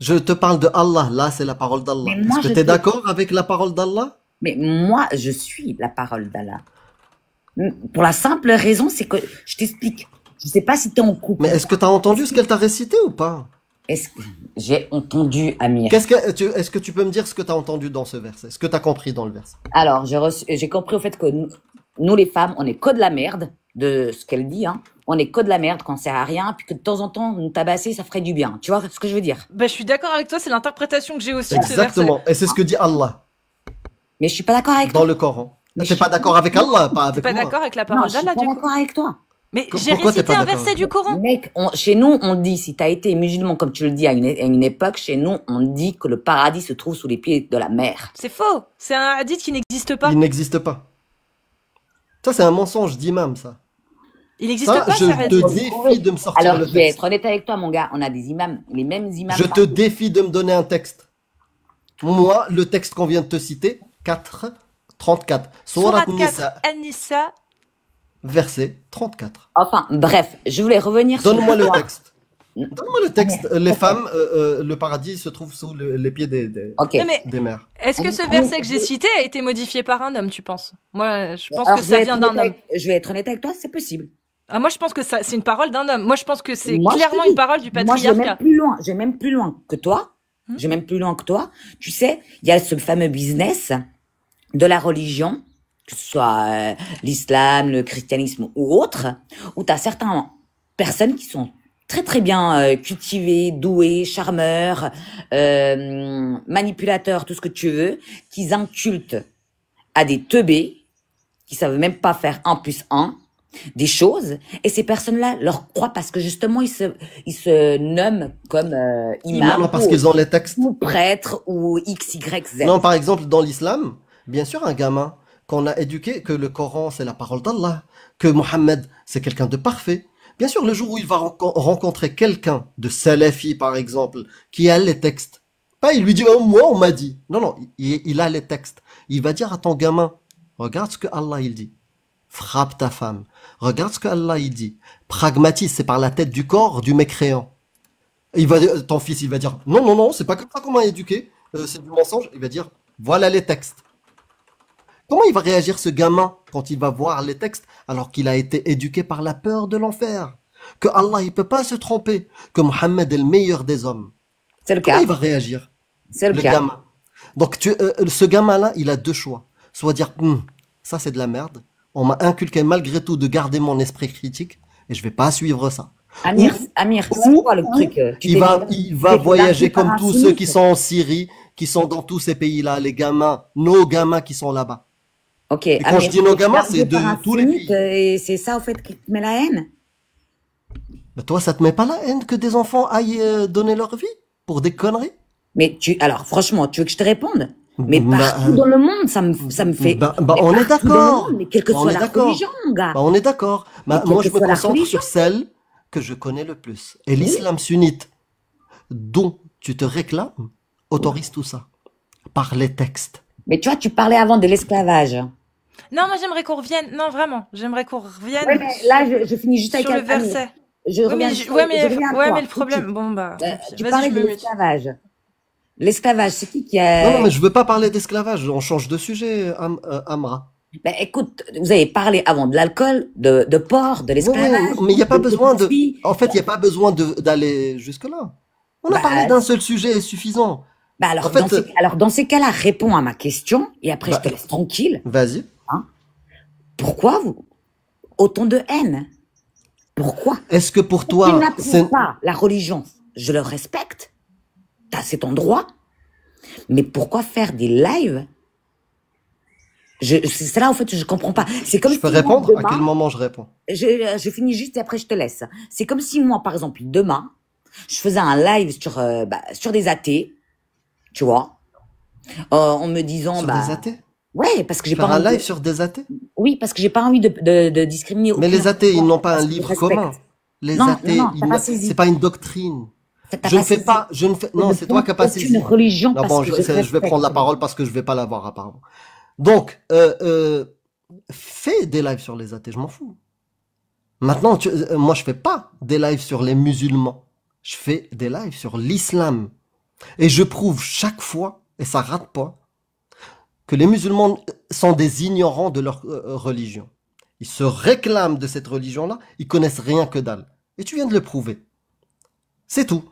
[SPEAKER 3] Je te parle de Allah, là c'est la parole d'Allah.
[SPEAKER 2] Mais moi,
[SPEAKER 3] Est-ce que
[SPEAKER 2] je
[SPEAKER 3] tu es
[SPEAKER 2] te-
[SPEAKER 3] d'accord avec la parole d'Allah?
[SPEAKER 2] Mais moi, je suis la parole d'Allah. Pour la simple raison, c'est que, je t'explique, je sais pas si t'es en couple.
[SPEAKER 3] Mais est-ce que tu as entendu ce qu'elle t'a récité ou pas?
[SPEAKER 2] Est-ce que j'ai entendu, Amir?
[SPEAKER 3] Est-ce que tu peux me dire ce que tu as entendu dans ce verset? Ce que tu as compris dans le verset?
[SPEAKER 2] Alors, j'ai compris au fait que nous, les femmes, on est que de la merde, de ce qu'elle dit, hein. On est que de la merde quand on sert à rien, puis que de temps en temps, nous tabasser, ça ferait du bien. Tu vois ce que je veux dire?
[SPEAKER 1] Ben, je suis d'accord avec toi, c'est l'interprétation que j'ai aussi de ce verset.
[SPEAKER 3] Exactement. Et c'est ce que dit Allah
[SPEAKER 2] Mais je suis pas d'accord avec
[SPEAKER 3] dans
[SPEAKER 2] toi.
[SPEAKER 3] le Coran.
[SPEAKER 2] Mais
[SPEAKER 3] T'es
[SPEAKER 2] je
[SPEAKER 3] pas
[SPEAKER 2] suis-
[SPEAKER 3] d'accord avec Allah, pas
[SPEAKER 1] T'es
[SPEAKER 3] avec
[SPEAKER 1] pas
[SPEAKER 3] moi.
[SPEAKER 1] d'accord avec la
[SPEAKER 2] Non,
[SPEAKER 1] parole
[SPEAKER 2] je suis
[SPEAKER 1] d'Allah,
[SPEAKER 2] pas
[SPEAKER 1] du coup?
[SPEAKER 2] d'accord avec toi.
[SPEAKER 1] Mais
[SPEAKER 3] Pourquoi
[SPEAKER 1] j'ai
[SPEAKER 3] t'es
[SPEAKER 1] récité
[SPEAKER 3] pas
[SPEAKER 1] un
[SPEAKER 3] d'accord
[SPEAKER 1] verset du Coran.
[SPEAKER 2] Mec, chez nous, on dit, si t'as été musulman, comme tu le dis, à une époque, chez nous, on dit que le paradis se trouve sous les pieds de la mer.
[SPEAKER 1] C'est faux. C'est un hadith qui n'existe pas.
[SPEAKER 3] Il n'existe pas. Ça, c'est un mensonge d'imam, ça.
[SPEAKER 1] Il n'existe
[SPEAKER 3] Ça,
[SPEAKER 1] pas,
[SPEAKER 3] je
[SPEAKER 1] ce
[SPEAKER 3] te
[SPEAKER 1] hadith.
[SPEAKER 3] défie de me sortir
[SPEAKER 2] Alors,
[SPEAKER 3] le
[SPEAKER 2] je vais
[SPEAKER 3] texte.
[SPEAKER 2] être honnête avec toi, mon gars. On a des imams, les mêmes imams.
[SPEAKER 3] Je te défie de me donner un texte. Moi, le texte qu'on vient de te citer, 4, 34. Surat
[SPEAKER 1] Sourate
[SPEAKER 3] Nisa,
[SPEAKER 1] 4, An-Nisa.
[SPEAKER 3] verset 34.
[SPEAKER 2] Enfin, bref, je voulais revenir
[SPEAKER 3] Donne-moi le
[SPEAKER 2] toi.
[SPEAKER 3] texte. Donne-moi le texte. Les femmes, le paradis se trouve sous les pieds des
[SPEAKER 2] Ok.
[SPEAKER 1] Non, mais
[SPEAKER 3] mers.
[SPEAKER 1] est-ce que ce verset que j'ai cité a été modifié par un homme, tu penses? Moi, je pense
[SPEAKER 2] Alors,
[SPEAKER 1] que ça vient d'un homme.
[SPEAKER 2] je vais être honnête avec toi, c'est possible.
[SPEAKER 1] Ah, moi, je pense que ça, c'est une parole d'un homme. Moi, je pense que c'est
[SPEAKER 2] Moi, je te
[SPEAKER 1] clairement
[SPEAKER 2] dis,
[SPEAKER 1] une parole du
[SPEAKER 2] Moi, je vais même
[SPEAKER 1] patriarcat.
[SPEAKER 2] plus loin. Je vais même plus loin que toi. je vais même plus loin que toi. Tu sais, il y a ce fameux business de la religion, que ce soit l'islam, le christianisme ou autre, où tu as certaines personnes qui sont très très bien cultivées, douées, charmeurs, manipulateurs, tout ce que tu veux, qui incultent à des teubés qui savent même pas faire 1 plus 1 des choses, et ces personnes-là leur croient parce que justement ils se nomment comme imam,
[SPEAKER 3] Non, parce qu'ils ont les textes.
[SPEAKER 2] ou prêtre ou X, Y, Z.
[SPEAKER 3] Non, par exemple, dans l'islam, bien sûr, un gamin qu'on a éduqué que le Coran, c'est la parole d'Allah, que Mohammed, c'est quelqu'un de parfait. Bien sûr, le jour où il va rencontrer quelqu'un de salafi, par exemple, qui a les textes, pas il lui dit, oh, moi, on m'a dit. Non, non, il a les textes. Il va dire à ton gamin, regarde ce que Allah, il dit. Frappe ta femme. Regarde ce que Allah, il dit. Pragmatisme, c'est par la tête du corps du mécréant. Ton fils, il va dire, non, non, non, c'est pas comme ça qu'on m'a éduqué. C'est du mensonge. Il va dire, voilà les textes. Comment il va réagir ce gamin quand il va voir les textes alors qu'il a été éduqué par la peur de l'enfer? Que Allah il peut pas se tromper, que Mohammed est le meilleur des hommes.
[SPEAKER 2] C'est le
[SPEAKER 3] Comment
[SPEAKER 2] cas.
[SPEAKER 3] il va réagir,
[SPEAKER 2] C'est le
[SPEAKER 3] le
[SPEAKER 2] cas.
[SPEAKER 3] gamin? Donc ce gamin-là, il a 2 choix. Soit dire, ça c'est de la merde, on m'a inculqué malgré tout de garder mon esprit critique et je vais pas suivre ça.
[SPEAKER 2] Amir, c'est quoi le truc
[SPEAKER 3] Il va voyager comme tous ceux qui
[SPEAKER 2] sont...
[SPEAKER 3] sont en Syrie, qui sont dans tous ces pays-là, les gamins, nos gamins qui sont là-bas.
[SPEAKER 2] Ok.
[SPEAKER 3] Et quand je dis nos gamins, c'est de tous les pays.
[SPEAKER 2] Et c'est ça, au fait, qui te met la haine.
[SPEAKER 3] Mais toi, ça te met pas la haine que des enfants aillent donner leur vie pour des conneries?
[SPEAKER 2] Mais alors, franchement, tu veux que je te réponde? Mais
[SPEAKER 3] Bah,
[SPEAKER 2] partout dans le monde, ça me fait...
[SPEAKER 3] Bah,
[SPEAKER 2] mais
[SPEAKER 3] on est
[SPEAKER 2] partout dans
[SPEAKER 3] d'accord.
[SPEAKER 2] le monde, mais quelle que
[SPEAKER 3] On
[SPEAKER 2] soit
[SPEAKER 3] est
[SPEAKER 2] la
[SPEAKER 3] d'accord.
[SPEAKER 2] religion, mon gars.
[SPEAKER 3] Bah, on est d'accord. Bah,
[SPEAKER 2] Mais
[SPEAKER 3] moi,
[SPEAKER 2] quelle
[SPEAKER 3] je
[SPEAKER 2] que
[SPEAKER 3] me
[SPEAKER 2] soit la
[SPEAKER 3] concentre
[SPEAKER 2] religion.
[SPEAKER 3] sur celle que je connais le plus. Et l'islam sunnite, dont tu te réclames, autorise tout ça. Par les textes.
[SPEAKER 2] Mais tu vois, tu parlais avant de l'esclavage.
[SPEAKER 1] Non, moi j'aimerais qu'on revienne. Non, vraiment, j'aimerais qu'on revienne
[SPEAKER 2] Ouais, mais là, je finis juste avec
[SPEAKER 1] sur le
[SPEAKER 2] Amir.
[SPEAKER 1] verset.
[SPEAKER 2] Je
[SPEAKER 1] Ouais,
[SPEAKER 2] reviens
[SPEAKER 1] mais,
[SPEAKER 2] sur-
[SPEAKER 1] ouais,
[SPEAKER 2] je reviens à toi,
[SPEAKER 1] mais le
[SPEAKER 2] tout de
[SPEAKER 1] problème,
[SPEAKER 2] suite.
[SPEAKER 1] bon bah,
[SPEAKER 2] Tu
[SPEAKER 1] vas-y,
[SPEAKER 2] parlais
[SPEAKER 1] je
[SPEAKER 2] de
[SPEAKER 1] me mute.
[SPEAKER 2] l'esclavage. L'esclavage, c'est qui
[SPEAKER 3] Non, non,
[SPEAKER 2] a...
[SPEAKER 3] mais je veux pas parler d'esclavage. On change de sujet, Amra.
[SPEAKER 2] Ben, écoute, vous avez parlé avant de l'alcool, de porc, de
[SPEAKER 3] Oui,
[SPEAKER 2] l'esclavage.
[SPEAKER 3] mais il n'y a pas besoin de.
[SPEAKER 2] filles.
[SPEAKER 3] En fait, il n'y a pas besoin d'aller jusque-là. On a
[SPEAKER 2] Bah,
[SPEAKER 3] parlé d'un seul sujet est suffisant.
[SPEAKER 2] Bah alors,
[SPEAKER 3] En fait,
[SPEAKER 2] dans ces cas-là, réponds à ma question et après
[SPEAKER 3] Bah,
[SPEAKER 2] je te laisse tranquille.
[SPEAKER 3] Vas-y.
[SPEAKER 2] Pourquoi autant de haine? Pourquoi?
[SPEAKER 3] Est-ce que pour
[SPEAKER 2] Tu
[SPEAKER 3] toi,
[SPEAKER 2] n'approuves pas la religion, je le respecte. C'est ton droit. Mais pourquoi faire des lives? C'est là, en fait, je comprends pas. C'est comme
[SPEAKER 3] je peux
[SPEAKER 2] si moi,
[SPEAKER 3] répondre? À
[SPEAKER 2] demain,
[SPEAKER 3] quel moment je réponds?
[SPEAKER 2] je finis juste et après je te laisse. C'est comme si moi, par exemple, demain, je faisais un live sur des athées, tu vois, en me disant,
[SPEAKER 3] Sur des athées?
[SPEAKER 2] ouais, parce que j'ai
[SPEAKER 3] Faire
[SPEAKER 2] pas
[SPEAKER 3] un
[SPEAKER 2] envie
[SPEAKER 3] live sur des athées?
[SPEAKER 2] oui, parce que j'ai pas envie de discriminer.
[SPEAKER 3] Mais les
[SPEAKER 2] aucun
[SPEAKER 3] athées, ils
[SPEAKER 2] enfant,
[SPEAKER 3] n'ont pas
[SPEAKER 2] parce
[SPEAKER 3] un
[SPEAKER 2] que je
[SPEAKER 3] livre
[SPEAKER 2] respecte.
[SPEAKER 3] commun. Les
[SPEAKER 2] Non,
[SPEAKER 3] athées,
[SPEAKER 2] non, t'as pas saisi.
[SPEAKER 3] c'est pas une doctrine.
[SPEAKER 2] T'as
[SPEAKER 3] Je ne
[SPEAKER 2] pas
[SPEAKER 3] fais
[SPEAKER 2] saisi.
[SPEAKER 3] pas, je ne fais, non, c'est toi qui n'as pas saisi.
[SPEAKER 2] Aucune religion
[SPEAKER 3] Non,
[SPEAKER 2] parce
[SPEAKER 3] bon,
[SPEAKER 2] que
[SPEAKER 3] je vais prendre la parole parce que je vais pas l'avoir apparemment. Donc, fais des lives sur les athées, je m'en fous. Maintenant, moi, je fais pas des lives sur les musulmans. Je fais des lives sur l'islam. Et je prouve chaque fois, et ça rate pas, que les musulmans sont des ignorants de leur religion. Ils se réclament de cette religion-là, ils connaissent rien que dalle. Et tu viens de le prouver. C'est tout.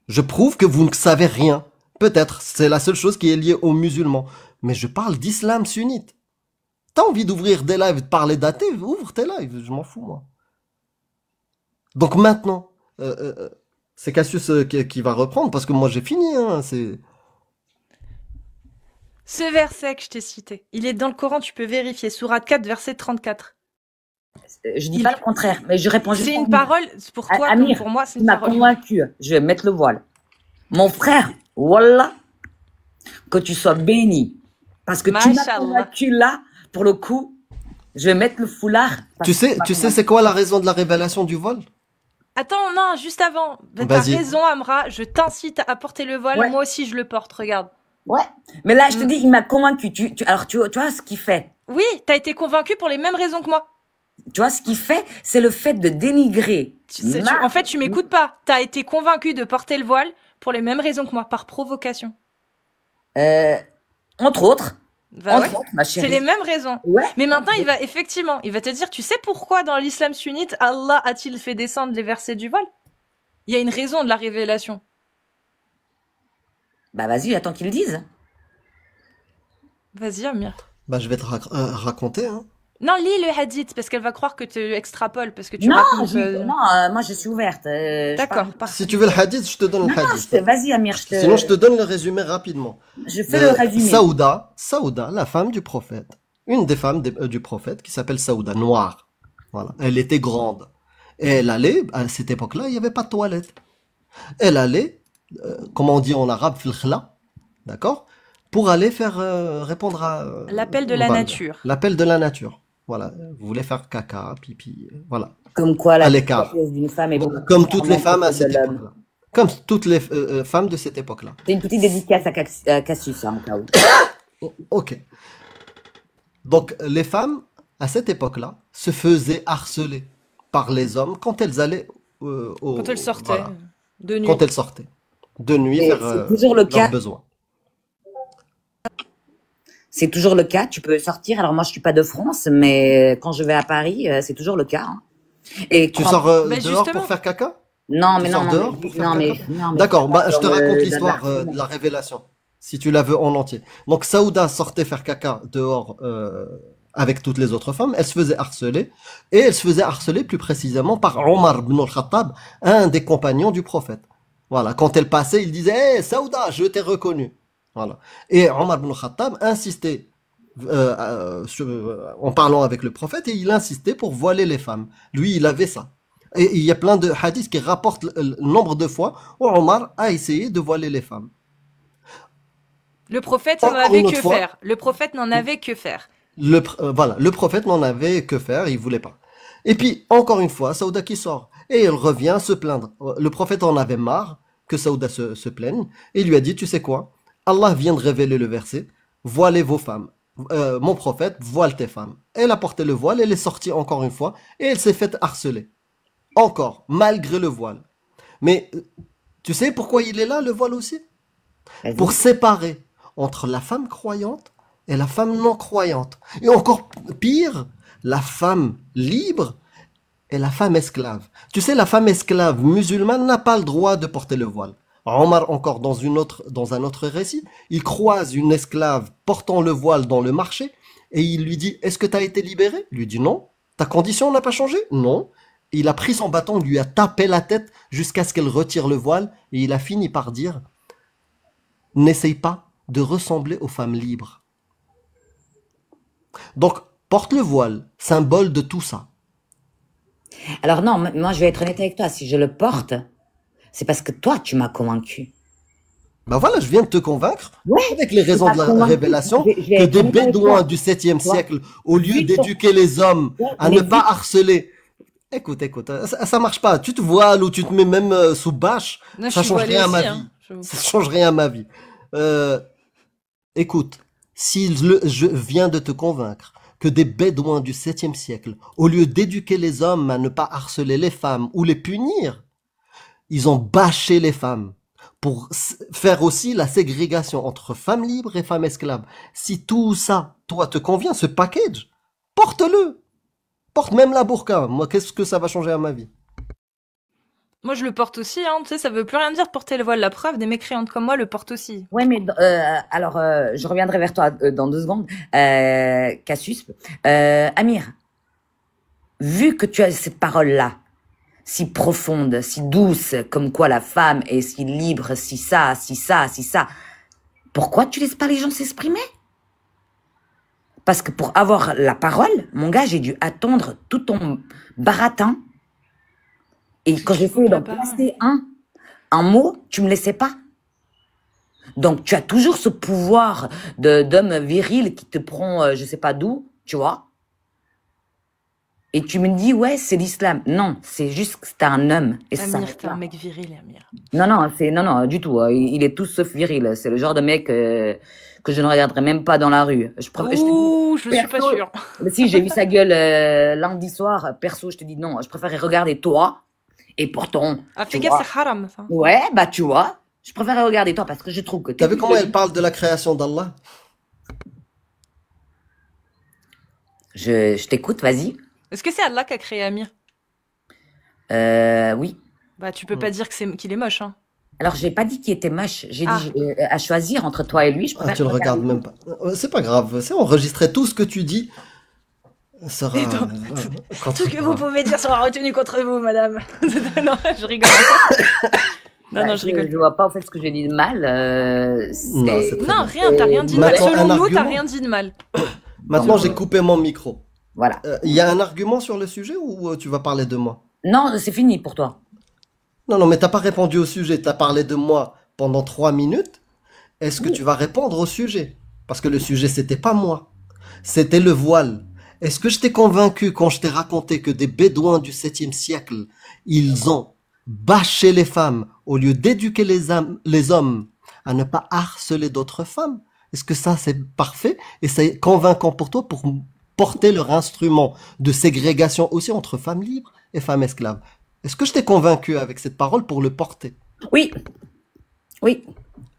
[SPEAKER 3] Je prouve que vous ne savez rien. Peut-être, c'est la seule chose qui est liée aux musulmans. Mais je parle d'islam sunnite. T'as envie d'ouvrir des lives, de parler d'athée, ouvre tes lives, je m'en fous, moi. Donc maintenant, c'est Cassius qui va reprendre, parce que moi j'ai fini, hein, c'est...
[SPEAKER 1] Ce verset que je t'ai cité, il est dans le Coran, tu peux vérifier. Sourate 4, verset 34.
[SPEAKER 2] Je dis pas le contraire, mais je réponds juste.
[SPEAKER 1] C'est une parole, pour toi,
[SPEAKER 2] Amir,
[SPEAKER 1] comme pour moi, c'est
[SPEAKER 2] tu
[SPEAKER 1] une
[SPEAKER 2] m'as
[SPEAKER 1] parole.
[SPEAKER 2] convaincu. Je vais mettre le voile. Mon frère, voilà, que tu sois béni. Parce que tu m'as
[SPEAKER 1] Mashallah.
[SPEAKER 2] convaincu là, pour le coup, je vais mettre le foulard. parce
[SPEAKER 3] Tu
[SPEAKER 2] que
[SPEAKER 3] sais,
[SPEAKER 2] m'as
[SPEAKER 3] tu sais c'est quoi la raison de la révélation du vol?
[SPEAKER 1] Attends, non, juste avant. T'as
[SPEAKER 3] Vas-y.
[SPEAKER 1] raison, Amra. Je t'incite à porter le voile.
[SPEAKER 2] Ouais.
[SPEAKER 1] Moi aussi, je le porte. Regarde.
[SPEAKER 2] Ouais. Mais là, je te dis, il m'a convaincu. Alors, tu vois ce qu'il fait.
[SPEAKER 1] Oui, t'as été convaincu pour les mêmes raisons que moi.
[SPEAKER 2] Tu vois ce qu'il fait, c'est le fait de dénigrer.
[SPEAKER 1] En fait, tu m'écoutes pas. T'as été convaincu de porter le voile pour les mêmes raisons que moi, par provocation.
[SPEAKER 2] Entre autres.
[SPEAKER 1] Bah ouais.
[SPEAKER 2] Entre autres, ma chérie.
[SPEAKER 1] C'est les mêmes raisons.
[SPEAKER 2] Ouais.
[SPEAKER 1] Mais maintenant, il va te dire, tu sais pourquoi dans l'islam sunnite, Allah a-t-il fait descendre les versets du voile? Il y a une raison de la révélation.
[SPEAKER 2] Bah vas-y, attends qu'ils le disent.
[SPEAKER 1] Vas-y, Amir.
[SPEAKER 3] Bah, je vais te raconter, hein.
[SPEAKER 1] Non, lis le hadith, parce qu'elle va croire que tu extrapoles, parce que tu
[SPEAKER 2] Non,
[SPEAKER 1] racontes...
[SPEAKER 2] non, moi je suis ouverte. Je
[SPEAKER 1] D'accord,
[SPEAKER 2] parle.
[SPEAKER 3] Si
[SPEAKER 1] parfait.
[SPEAKER 3] tu veux le hadith, je te donne le
[SPEAKER 2] Non, non,
[SPEAKER 3] hadith.
[SPEAKER 2] vas-y Amir,
[SPEAKER 3] Sinon, je te donne le résumé rapidement.
[SPEAKER 2] je fais le résumé.
[SPEAKER 3] Saouda, la femme du prophète, une des femmes du prophète qui s'appelle Saouda, noire. Voilà. Elle était grande. Et elle allait, à cette époque-là, il n'y avait pas de toilette. Elle allait, comment on dit en arabe, fil khla, d'accord? Pour aller faire répondre à
[SPEAKER 1] L'appel de la
[SPEAKER 3] voilà,
[SPEAKER 1] nature.
[SPEAKER 3] l'appel de la nature. Voilà. Vous voulez faire caca, pipi, voilà.
[SPEAKER 2] Comme quoi la
[SPEAKER 3] À l'écart.
[SPEAKER 2] tristesse d'une femme est beaucoup
[SPEAKER 3] Comme
[SPEAKER 2] plus
[SPEAKER 3] toutes les
[SPEAKER 2] charmante
[SPEAKER 3] femmes
[SPEAKER 2] que
[SPEAKER 3] à
[SPEAKER 2] celle
[SPEAKER 3] cette
[SPEAKER 2] de l'homme.
[SPEAKER 3] époque-là. Comme toutes les femmes de cette époque-là.
[SPEAKER 2] C'est une petite dédicace à Cassius, hein, au cas où.
[SPEAKER 3] Ok. Donc, les femmes, à cette époque-là, se faisaient harceler par les hommes quand elles allaient
[SPEAKER 1] Quand elle sortait,
[SPEAKER 3] voilà,
[SPEAKER 1] de nuit.
[SPEAKER 3] quand elles sortaient. De nuit,
[SPEAKER 2] Et
[SPEAKER 3] faire
[SPEAKER 2] c'est toujours le
[SPEAKER 3] leurs
[SPEAKER 2] cas.
[SPEAKER 3] besoins.
[SPEAKER 2] C'est toujours le cas. Tu peux sortir. Alors moi, je suis pas de France, mais quand je vais à Paris, c'est toujours le cas. Hein. Et
[SPEAKER 3] Tu
[SPEAKER 2] crois-
[SPEAKER 3] sors
[SPEAKER 1] Mais
[SPEAKER 3] dehors
[SPEAKER 1] justement.
[SPEAKER 3] pour faire caca?
[SPEAKER 2] Non,
[SPEAKER 3] Tu
[SPEAKER 2] mais
[SPEAKER 3] sors
[SPEAKER 2] non,
[SPEAKER 3] dehors
[SPEAKER 2] non,
[SPEAKER 3] pour
[SPEAKER 2] mais,
[SPEAKER 3] faire
[SPEAKER 2] non, mais,
[SPEAKER 3] caca?
[SPEAKER 2] non, mais
[SPEAKER 3] D'accord, bah, je te
[SPEAKER 2] dans
[SPEAKER 3] raconte
[SPEAKER 2] le-
[SPEAKER 3] l'histoire
[SPEAKER 2] dans la-
[SPEAKER 3] de la révélation, si tu la veux en entier. Donc, Saouda sortait faire caca dehors avec toutes les autres femmes, elle se faisait harceler, et elle se faisait harceler plus précisément par Omar ibn al-Khattab, un des compagnons du prophète. Voilà, quand elle passait, il disait « Hé, Saouda, je t'ai reconnu ». Voilà. Et Omar ibn al-Khattab insistait en parlant avec le prophète, et il insistait pour voiler les femmes. Lui, il avait ça. Et il y a plein de hadiths qui rapportent le nombre de fois où Omar a essayé de voiler les femmes.
[SPEAKER 1] Le prophète n'en
[SPEAKER 3] Encore
[SPEAKER 1] avait
[SPEAKER 3] une
[SPEAKER 1] que
[SPEAKER 3] autre fois.
[SPEAKER 1] faire. Le prophète n'en avait que faire.
[SPEAKER 3] Voilà, le prophète n'en avait que faire, il voulait pas. Et puis, encore une fois, Saouda qui sort. Et elle revient se plaindre. Le prophète en avait marre que Saouda se plaigne. Et il lui a dit, tu sais quoi? Allah vient de révéler le verset. Voilez vos femmes. Mon prophète, voile tes femmes. Elle a porté le voile, elle est sortie encore une fois. Et elle s'est faite harceler. Encore, malgré le voile. Mais, tu sais pourquoi il est là, le voile aussi?
[SPEAKER 2] Vas-y.
[SPEAKER 3] Pour séparer entre la femme croyante et la femme non croyante. Et encore pire, la femme libre et la femme esclave. Tu sais, la femme esclave musulmane n'a pas le droit de porter le voile. Omar, encore dans un autre récit, il croise une esclave portant le voile dans le marché et il lui dit, est-ce que tu as été libéré? Il lui dit non. Ta condition n'a pas changé? Non. Il a pris son bâton, lui a tapé la tête jusqu'à ce qu'elle retire le voile et il a fini par dire, n'essaye pas de ressembler aux femmes libres. Donc, porte le voile, symbole de tout ça.
[SPEAKER 2] Alors non, moi je vais être honnête avec toi. Si je le porte, c'est parce que toi tu m'as convaincu.
[SPEAKER 3] Ben voilà, je viens de te convaincre,
[SPEAKER 2] Ouais,
[SPEAKER 3] avec les raisons de la
[SPEAKER 2] convaincu.
[SPEAKER 3] révélation,
[SPEAKER 2] Je vais
[SPEAKER 3] que
[SPEAKER 2] être
[SPEAKER 3] des
[SPEAKER 2] honnête avec
[SPEAKER 3] bédouins
[SPEAKER 2] toi.
[SPEAKER 3] du 7e
[SPEAKER 2] Toi,
[SPEAKER 3] siècle, au lieu
[SPEAKER 2] vu ton-
[SPEAKER 3] d'éduquer les hommes
[SPEAKER 2] Ouais,
[SPEAKER 3] à
[SPEAKER 2] mais
[SPEAKER 3] ne pas
[SPEAKER 2] vu-
[SPEAKER 3] harceler. Écoute, ça marche pas. Tu te voiles ou tu te mets même sous bâche,
[SPEAKER 1] Non,
[SPEAKER 3] ça
[SPEAKER 1] je suis
[SPEAKER 3] change
[SPEAKER 1] voilée
[SPEAKER 3] rien à ma
[SPEAKER 1] aussi,
[SPEAKER 3] vie.
[SPEAKER 1] hein. Je-
[SPEAKER 3] Ça change rien à ma vie. Écoute, si je viens de te convaincre que des bédouins du 7e siècle, au lieu d'éduquer les hommes à ne pas harceler les femmes ou les punir, ils ont bâché les femmes pour faire aussi la ségrégation entre femmes libres et femmes esclaves. Si tout ça, toi, te convient, ce package, porte-le. Porte même la burqa. Moi, qu'est-ce que ça va changer à ma vie?
[SPEAKER 1] Moi, je le porte aussi, hein. Tu sais, ça veut plus rien dire porter le voile. La preuve, des mécréantes comme moi le portent aussi.
[SPEAKER 2] Ouais, mais alors je reviendrai vers toi dans 2 secondes. Cassius, Amir, vu que tu as cette parole-là, si profonde, si douce, comme quoi la femme est si libre, si ça, si ça, si ça, pourquoi tu laisses pas les gens s'exprimer? Parce que pour avoir la parole, mon gars, j'ai dû attendre tout ton baratin. Et quand j'ai fait d'en placer un mot, tu me laissais pas. Donc, tu as toujours ce pouvoir d'homme viril qui te prend, je sais pas d'où, tu vois. Et tu me dis, ouais, c'est l'islam. Non, c'est juste que t'es un homme. Et ça
[SPEAKER 1] Amir,
[SPEAKER 2] s'arrête
[SPEAKER 1] t'es
[SPEAKER 2] là.
[SPEAKER 1] un mec viril, Amir.
[SPEAKER 2] Non, du tout. Il est tout sauf viril. C'est le genre de mec que je ne regarderai même pas dans la rue. Je te dis,
[SPEAKER 1] Ouh, je suis pas
[SPEAKER 2] perso,
[SPEAKER 1] sûre.
[SPEAKER 2] mais si j'ai vu sa gueule lundi soir, perso, je te dis non, je préférais regarder toi. Et pourtant,
[SPEAKER 1] Ah,
[SPEAKER 2] tu
[SPEAKER 1] fais
[SPEAKER 2] vois,
[SPEAKER 1] gaffe, c'est haram, ça.
[SPEAKER 2] ouais, bah tu vois, je préférais regarder toi parce que je trouve que
[SPEAKER 3] T'as vu comment elle parle de la création d'Allah?
[SPEAKER 2] Je t'écoute, vas-y.
[SPEAKER 1] Est-ce que c'est Allah qui a créé Amir?
[SPEAKER 2] Oui.
[SPEAKER 1] Bah, tu peux pas dire que qu'il est moche, hein.
[SPEAKER 2] Alors, j'ai pas dit qu'il était moche. J'ai
[SPEAKER 1] Ah,
[SPEAKER 2] dit à choisir entre toi et lui, je
[SPEAKER 3] Ah,
[SPEAKER 2] préfère
[SPEAKER 3] tu le regardes
[SPEAKER 2] regarder.
[SPEAKER 3] même pas. C'est pas grave, c'est enregistré. Tout ce que tu dis sera
[SPEAKER 1] et donc, tout ce
[SPEAKER 3] contre
[SPEAKER 1] que vous
[SPEAKER 3] toi.
[SPEAKER 1] pouvez dire sera retenu contre vous, madame. Non, je rigole. Non,
[SPEAKER 2] Bah,
[SPEAKER 1] non, je rigole.
[SPEAKER 2] je vois pas en fait ce que j'ai dit de mal.
[SPEAKER 3] Non, c'est très
[SPEAKER 1] Non,
[SPEAKER 3] bien.
[SPEAKER 1] rien, t'as rien dit de mal.
[SPEAKER 3] Maintenant, un
[SPEAKER 1] Selon nous, t'as
[SPEAKER 3] argument.
[SPEAKER 1] rien dit de mal.
[SPEAKER 3] Maintenant,
[SPEAKER 1] Selon
[SPEAKER 3] j'ai
[SPEAKER 1] nous.
[SPEAKER 3] coupé mon micro.
[SPEAKER 2] Voilà.
[SPEAKER 3] Il y a un argument sur le sujet ou tu vas parler de moi?
[SPEAKER 2] Non, c'est fini pour toi.
[SPEAKER 3] Non, non, mais t'as pas répondu au sujet. T'as parlé de moi pendant 3 minutes. Est-ce que tu vas répondre au sujet? Parce que le sujet, c'était pas moi. C'était le voile. Est-ce que je t'ai convaincu quand je t'ai raconté que des Bédouins du 7e siècle, ils ont bâché les femmes au lieu d'éduquer les hommes à ne pas harceler d'autres femmes? Est-ce que ça, c'est parfait et c'est convaincant pour toi pour porter leur instrument de ségrégation aussi entre femmes libres et femmes esclaves? Est-ce que je t'ai convaincu avec cette parole pour le porter?
[SPEAKER 2] Oui, oui.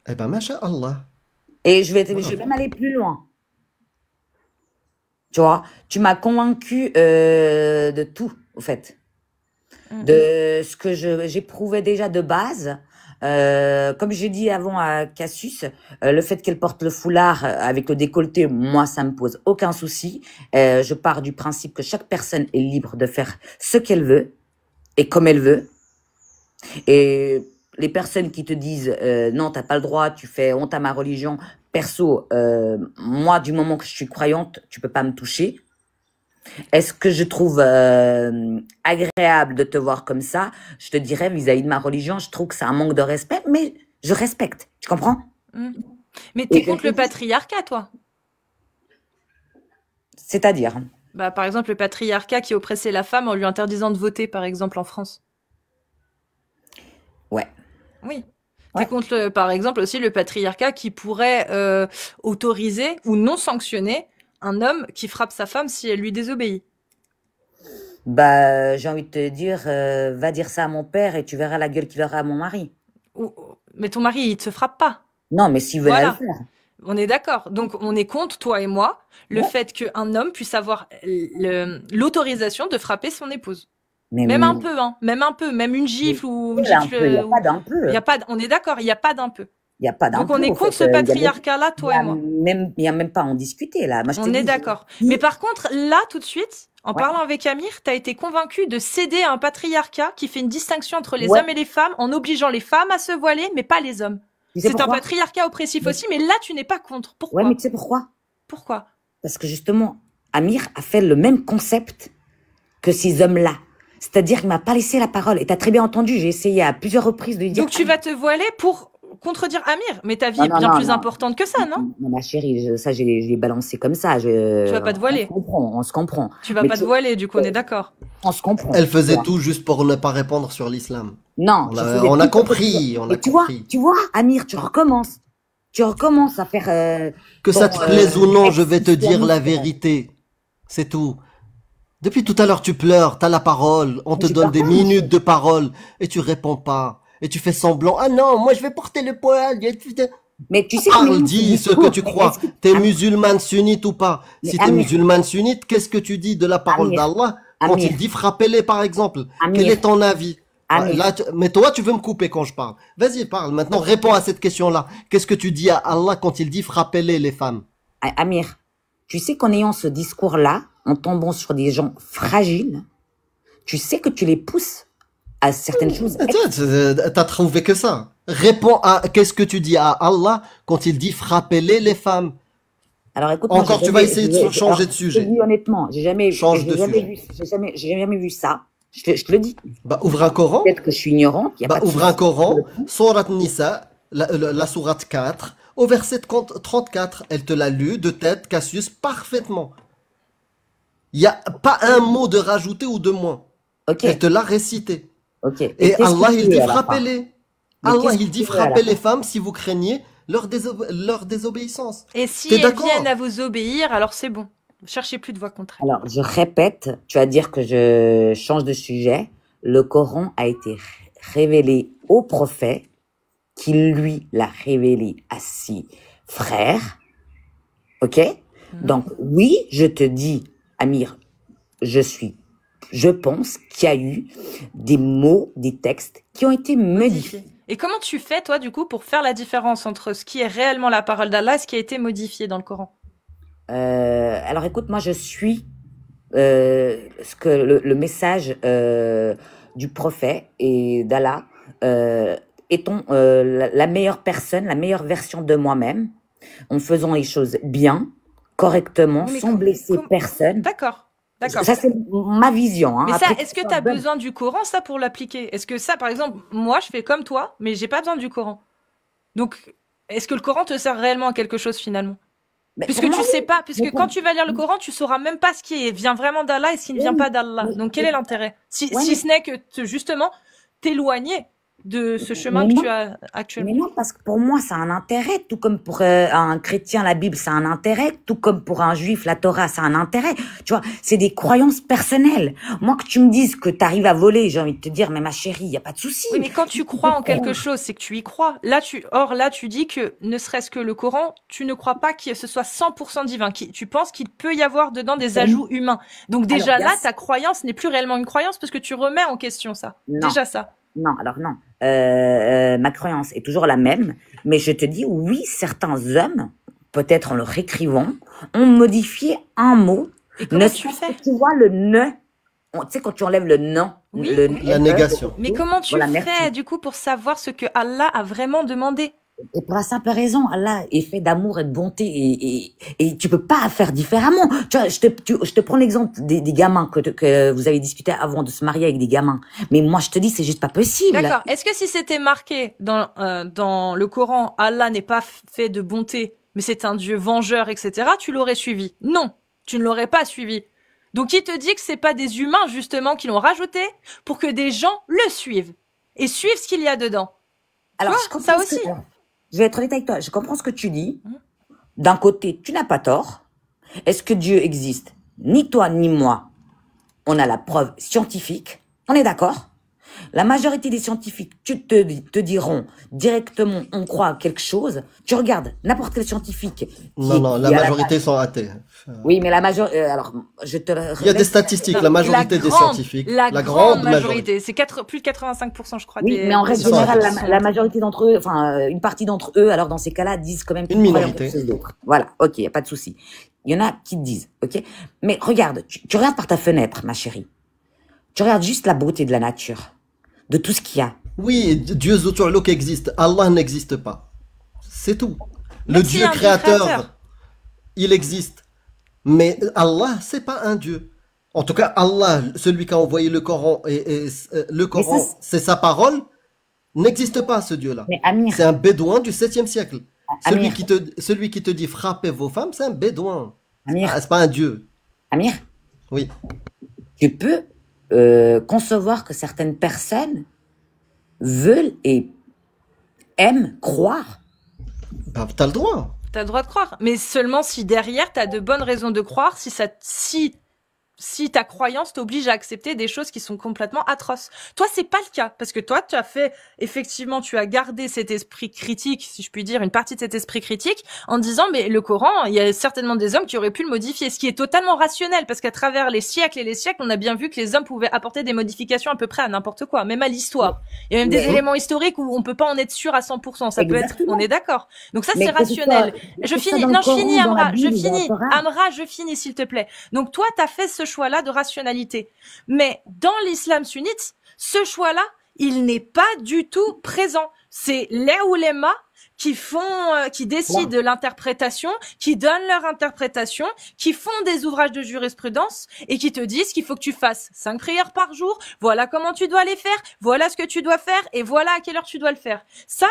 [SPEAKER 3] Eh ben, masha'Allah.
[SPEAKER 2] Et je vais
[SPEAKER 3] Voilà.
[SPEAKER 2] même aller plus loin. Tu vois, tu m'as convaincu de tout, au fait. De ce que j'éprouvais déjà de base. Comme j'ai dit avant à Cassius, le fait qu'elle porte le foulard avec le décolleté, moi, ça me pose aucun souci. Je pars du principe que chaque personne est libre de faire ce qu'elle veut et comme elle veut. Et les personnes qui te disent non, t'as pas le droit, tu fais honte à ma religion. Perso, moi, du moment que je suis croyante, tu peux pas me toucher. Est-ce que je trouve agréable de te voir comme ça? Je te dirais, vis-à-vis de ma religion, je trouve que c'est un manque de respect, mais je respecte. Tu comprends?
[SPEAKER 1] Mais t'es
[SPEAKER 2] Et
[SPEAKER 1] contre le patriarcat, toi?
[SPEAKER 2] c'est-à-dire,
[SPEAKER 1] Bah, par exemple, le patriarcat qui oppressait la femme en lui interdisant de voter, par exemple, en France.
[SPEAKER 2] ouais.
[SPEAKER 1] Oui.
[SPEAKER 2] Ouais.
[SPEAKER 1] T'es contre, par exemple, aussi le patriarcat qui pourrait autoriser ou non sanctionner un homme qui frappe sa femme si elle lui désobéit.
[SPEAKER 2] Bah, j'ai envie de te dire, va dire ça à mon père et tu verras la gueule qu'il aura à mon mari.
[SPEAKER 1] Mais ton mari, il te frappe pas.
[SPEAKER 2] Non, mais s'il venait à le
[SPEAKER 1] Voilà.
[SPEAKER 2] faire.
[SPEAKER 1] On est d'accord. Donc, on est contre, toi et moi, le
[SPEAKER 2] Ouais.
[SPEAKER 1] fait qu'un homme puisse avoir l'autorisation de frapper son épouse.
[SPEAKER 2] Mais
[SPEAKER 1] Même un peu, hein. Même un peu. Même une gifle ou une
[SPEAKER 2] un
[SPEAKER 1] gifle.
[SPEAKER 2] peu, il n'y a pas d'un peu.
[SPEAKER 1] Il y a pas, on est d'accord, il n'y a pas d'un peu.
[SPEAKER 2] Il n'y a pas d'un
[SPEAKER 1] Donc,
[SPEAKER 2] peu.
[SPEAKER 1] on est
[SPEAKER 2] en
[SPEAKER 1] contre
[SPEAKER 2] fait.
[SPEAKER 1] ce patriarcat-là, toi et moi.
[SPEAKER 2] Il n'y a même pas à en discuter, là. Moi, je te
[SPEAKER 1] On est
[SPEAKER 2] dis,
[SPEAKER 1] d'accord. Mais par contre, là, tout de suite, en
[SPEAKER 2] Ouais.
[SPEAKER 1] parlant avec Amir, t'as été convaincu de céder à un patriarcat qui fait une distinction entre les
[SPEAKER 2] Ouais.
[SPEAKER 1] hommes et les femmes en obligeant les femmes à se voiler, mais pas les hommes.
[SPEAKER 2] Tu sais
[SPEAKER 1] C'est un
[SPEAKER 2] pourquoi?
[SPEAKER 1] patriarcat oppressif
[SPEAKER 2] Mais-
[SPEAKER 1] aussi, mais là, tu n'es pas contre. Pourquoi?
[SPEAKER 2] Ouais, mais tu sais pourquoi?
[SPEAKER 1] Pourquoi?
[SPEAKER 2] Parce que justement, Amir a fait le même concept que ces hommes-là. C'est-à-dire qu'il m'a pas laissé la parole. Et t'as très bien entendu, j'ai essayé à plusieurs reprises de lui dire...
[SPEAKER 1] Donc, tu vas te voiler pour contredire Amir. Mais ta vie
[SPEAKER 2] Non,
[SPEAKER 1] est
[SPEAKER 2] non,
[SPEAKER 1] bien
[SPEAKER 2] non,
[SPEAKER 1] plus
[SPEAKER 2] non.
[SPEAKER 1] importante que ça, non?
[SPEAKER 2] Non, ma chérie, ça, je l'ai balancé comme ça.
[SPEAKER 1] Tu vas pas te voiler.
[SPEAKER 2] On se comprend.
[SPEAKER 1] Tu vas
[SPEAKER 2] Mais
[SPEAKER 1] pas te voiler, du coup, on est d'accord.
[SPEAKER 2] On se comprend.
[SPEAKER 3] Elle faisait
[SPEAKER 2] Tu vois.
[SPEAKER 3] tout juste pour ne pas répondre sur l'islam.
[SPEAKER 2] Non,
[SPEAKER 3] On a compris, on a
[SPEAKER 2] Et tu vois,
[SPEAKER 3] compris.
[SPEAKER 2] Amir, tu recommences. Tu recommences à faire...
[SPEAKER 3] Que ça te plaise ou non, je vais te dire la
[SPEAKER 2] ex-islamiste.
[SPEAKER 3] vérité. C'est tout. Depuis tout à l'heure, tu pleures, t'as la parole, on te
[SPEAKER 2] je
[SPEAKER 3] donne des
[SPEAKER 2] pleure pas,
[SPEAKER 3] minutes de parole, et tu réponds pas. Et tu fais semblant, ah non, moi je vais porter le poil.
[SPEAKER 2] Mais tu sais
[SPEAKER 3] Parle, dis ce que tu crois. T'es
[SPEAKER 2] Amir,
[SPEAKER 3] musulmane sunnite ou pas?
[SPEAKER 2] Mais
[SPEAKER 3] Si t'es
[SPEAKER 2] Amir.
[SPEAKER 3] musulmane sunnite, qu'est-ce que tu dis de la parole
[SPEAKER 2] Amir.
[SPEAKER 3] d'Allah quand
[SPEAKER 2] Amir.
[SPEAKER 3] il dit frappez-les par exemple?
[SPEAKER 2] Amir.
[SPEAKER 3] Quel est ton avis?
[SPEAKER 2] Amir.
[SPEAKER 3] Là, mais toi, tu veux me couper quand je parle. Vas-y, parle. Maintenant, réponds à cette question-là. Qu'est-ce que tu dis à Allah quand il dit frappez-les, les femmes?
[SPEAKER 2] Amir, tu sais qu'en ayant ce discours-là, en tombant sur des gens fragiles, tu sais que tu les pousses à certaines choses.
[SPEAKER 3] T'as trouvé que ça. Réponds à qu'est-ce que tu dis à Allah quand il dit frappez-les, les femmes.
[SPEAKER 2] Alors écoute,
[SPEAKER 3] Encore, tu vas essayer de changer de sujet.
[SPEAKER 2] Je te dis honnêtement, j'ai jamais vu ça. Je te le dis.
[SPEAKER 3] Bah, ouvre un Coran.
[SPEAKER 2] Peut-être que je suis ignorante. Y a
[SPEAKER 3] Bah,
[SPEAKER 2] pas de
[SPEAKER 3] ouvre un
[SPEAKER 2] souci.
[SPEAKER 3] Coran, Sourate Nisa, la sourate 4, au verset 34. Elle te l'a lu de tête, Cassius, parfaitement. Il n'y a pas un mot de rajouté ou de moins.
[SPEAKER 2] Ok.
[SPEAKER 3] Elle te l'a récité.
[SPEAKER 2] Ok.
[SPEAKER 3] Et
[SPEAKER 2] qu'est-ce
[SPEAKER 3] Allah,
[SPEAKER 2] que
[SPEAKER 3] il
[SPEAKER 2] tu
[SPEAKER 3] dit
[SPEAKER 2] veux à la fin?
[SPEAKER 3] frappez-les.
[SPEAKER 2] Mais
[SPEAKER 3] Allah,
[SPEAKER 2] qu'est-ce
[SPEAKER 3] il
[SPEAKER 2] que
[SPEAKER 3] dit
[SPEAKER 2] tu veux à la
[SPEAKER 3] frappez
[SPEAKER 2] fin?
[SPEAKER 3] les femmes si vous craignez leur désobéissance.
[SPEAKER 1] Et si
[SPEAKER 3] T'es
[SPEAKER 1] elles
[SPEAKER 3] d'accord?
[SPEAKER 1] viennent à vous obéir, alors c'est bon. Cherchez plus de voix contraire.
[SPEAKER 2] Alors, je répète, tu vas dire que je change de sujet. Le Coran a été révélé au prophète, qui lui l'a révélé à ses frères. Ok? Donc, oui, je te dis, Amir, je pense qu'il y a eu des mots, des textes qui ont été modifiés.
[SPEAKER 1] Et comment tu fais, toi, du coup, pour faire la différence entre ce qui est réellement la parole d'Allah et ce qui a été modifié dans le Coran?
[SPEAKER 2] Alors écoute, moi je suis ce que le message du prophète et d'Allah, étant la meilleure personne, la meilleure version de moi-même, en faisant les choses bien, correctement,
[SPEAKER 1] Mais
[SPEAKER 2] sans blesser personne.
[SPEAKER 1] D'accord, d'accord.
[SPEAKER 2] Ça, c'est ma vision. Hein.
[SPEAKER 1] Mais ça,
[SPEAKER 2] Après,
[SPEAKER 1] est-ce que tu as besoin du Coran, ça, pour l'appliquer? Est-ce que ça, par exemple, moi, je fais comme toi, mais j'ai pas besoin du Coran. Donc, est-ce que le Coran te sert réellement à quelque chose, finalement?
[SPEAKER 2] Mais
[SPEAKER 1] Puisque
[SPEAKER 2] pour moi,
[SPEAKER 1] tu sais pas, puisque
[SPEAKER 2] mais pour-
[SPEAKER 1] quand tu vas lire le Coran, tu sauras même pas ce qui vient vraiment d'Allah et ce qui ne vient
[SPEAKER 2] Oui,
[SPEAKER 1] pas d'Allah.
[SPEAKER 2] mais-
[SPEAKER 1] Donc, quel est l'intérêt? Si
[SPEAKER 2] ouais,
[SPEAKER 1] ce n'est que, justement, t'éloigner de ce chemin
[SPEAKER 2] mais
[SPEAKER 1] que
[SPEAKER 2] non.
[SPEAKER 1] tu as
[SPEAKER 2] Mais
[SPEAKER 1] actuellement.
[SPEAKER 2] non, parce que pour moi, ça a un intérêt, tout comme pour un chrétien, la Bible, ça a un intérêt, tout comme pour un juif, la Torah, ça a un intérêt. Tu vois, c'est des croyances personnelles. Moi, que tu me dises que tu arrives à voler, j'ai envie de te dire, mais ma chérie, il y a pas de souci.
[SPEAKER 1] Oui, mais quand tu crois en quelque chose, c'est que tu y crois. Là, tu dis que, ne serait-ce que le Coran, tu ne crois pas que ce soit 100% divin. Tu penses qu'il peut y avoir dedans des ajouts humains. Donc déjà
[SPEAKER 2] Alors,
[SPEAKER 1] là, ta croyance n'est plus réellement une croyance parce que tu remets en question ça.
[SPEAKER 2] Non.
[SPEAKER 1] Déjà ça.
[SPEAKER 2] Non, alors non. Ma croyance est toujours la même, mais je te dis, oui, certains hommes, peut-être en le réécrivant, ont modifié un mot.
[SPEAKER 1] Et comment tu
[SPEAKER 2] serait-ce
[SPEAKER 1] fais?
[SPEAKER 2] que tu vois le ne, tu sais, quand tu enlèves le non,
[SPEAKER 1] Oui.
[SPEAKER 3] La négation.
[SPEAKER 1] Mais comment tu
[SPEAKER 2] Voilà,
[SPEAKER 1] fais
[SPEAKER 2] merci.
[SPEAKER 1] du coup pour savoir ce que Allah a vraiment demandé?
[SPEAKER 2] Et pour la simple raison, Allah est fait d'amour et de bonté et tu peux pas faire différemment. Tu vois, je te prends l'exemple des gamins que vous avez discuté avant de se marier avec des gamins. Mais moi, je te dis, c'est juste pas possible.
[SPEAKER 1] D'accord. Est-ce que si c'était marqué dans le Coran, Allah n'est pas fait de bonté, mais c'est un Dieu vengeur, etc., tu l'aurais suivi? Non, tu ne l'aurais pas suivi. Donc, qui te dit que c'est pas des humains, justement, qui l'ont rajouté pour que des gens le suivent et suivent ce qu'il y a dedans?
[SPEAKER 2] Alors,
[SPEAKER 1] vois,
[SPEAKER 2] je comprends
[SPEAKER 1] ça
[SPEAKER 2] ce que-
[SPEAKER 1] aussi.
[SPEAKER 2] je vais être honnête avec toi. Je comprends ce que tu dis. D'un côté, tu n'as pas tort. Est-ce que Dieu existe? Ni toi, ni moi. On a la preuve scientifique. On est d'accord? La majorité des scientifiques te diront directement, on croit à quelque chose. Tu regardes n'importe quel scientifique.
[SPEAKER 3] Non, la majorité sont athées.
[SPEAKER 2] Oui, mais la majorité, alors, je te
[SPEAKER 3] Il y a des statistiques, la majorité des scientifiques.
[SPEAKER 1] La grande majorité. C'est plus de 85%, je crois.
[SPEAKER 2] Oui, mais en règle générale, la majorité d'entre eux, enfin, une partie d'entre eux, alors dans ces cas-là, disent quand même
[SPEAKER 3] une minorité.
[SPEAKER 2] Voilà, ok, y a pas de souci. Il y en a qui te disent, ok. Mais regarde, tu regardes par ta fenêtre, ma chérie. Tu regardes juste la beauté de la nature, de tout ce qu'il y a.
[SPEAKER 3] Oui, Dieu Zotourlouk existe. Allah n'existe pas. C'est tout. Le
[SPEAKER 1] Même s'il y
[SPEAKER 3] Dieu
[SPEAKER 1] a un Dieu créateur.
[SPEAKER 3] créateur, il existe. Mais Allah, c'est pas un Dieu. En tout cas, Allah, celui qui a envoyé le Coran et le Coran, c'est sa parole, n'existe pas ce Dieu-là.
[SPEAKER 2] Mais Amir,
[SPEAKER 3] C'est un bédouin du 7e siècle.
[SPEAKER 2] Amir.
[SPEAKER 3] Celui qui te dit frappez vos femmes, c'est un bédouin.
[SPEAKER 2] Amir,
[SPEAKER 3] Ah, c'est pas un Dieu.
[SPEAKER 2] Amir,
[SPEAKER 3] Oui.
[SPEAKER 2] tu peux concevoir que certaines personnes veulent et aiment croire.
[SPEAKER 3] Bah, t'as le droit.
[SPEAKER 1] T'as le droit de croire. Mais seulement si derrière, t'as de bonnes raisons de croire, si ta croyance t'oblige à accepter des choses qui sont complètement atroces. Toi, c'est pas le cas. Parce que toi, tu as gardé cet esprit critique, si je puis dire, une partie de cet esprit critique, en disant, mais le Coran, il y a certainement des hommes qui auraient pu le modifier. Ce qui est totalement rationnel, parce qu'à travers les siècles et les siècles, on a bien vu que les hommes pouvaient apporter des modifications à peu près à n'importe quoi, même à l'histoire. Il y a même des éléments historiques où on peut pas en être sûr à 100%. Ça peut être,
[SPEAKER 2] Exactement.
[SPEAKER 1] on est d'accord. Donc ça,
[SPEAKER 2] Mais
[SPEAKER 1] c'est
[SPEAKER 2] que ce
[SPEAKER 1] rationnel.
[SPEAKER 2] soit-
[SPEAKER 1] Je
[SPEAKER 2] que ce soit
[SPEAKER 1] finis,
[SPEAKER 2] dans le
[SPEAKER 1] non, je
[SPEAKER 2] Coran,
[SPEAKER 1] finis,
[SPEAKER 2] dans la
[SPEAKER 1] Amra,
[SPEAKER 2] Bible,
[SPEAKER 1] je
[SPEAKER 2] dans la
[SPEAKER 1] finis.
[SPEAKER 2] Torah.
[SPEAKER 1] Amra, je finis, s'il te plaît. Donc toi, t'as fait ce choix-là de rationalité. Mais dans l'islam sunnite, ce choix-là, il n'est pas du tout présent. C'est les oulémas qui décident de l'interprétation, qui donnent leur interprétation, qui font des ouvrages de jurisprudence et qui te disent qu'il faut que tu fasses 5 prières par jour. Voilà comment tu dois les faire. Voilà ce que tu dois faire et voilà à quelle heure tu dois le faire. Ça,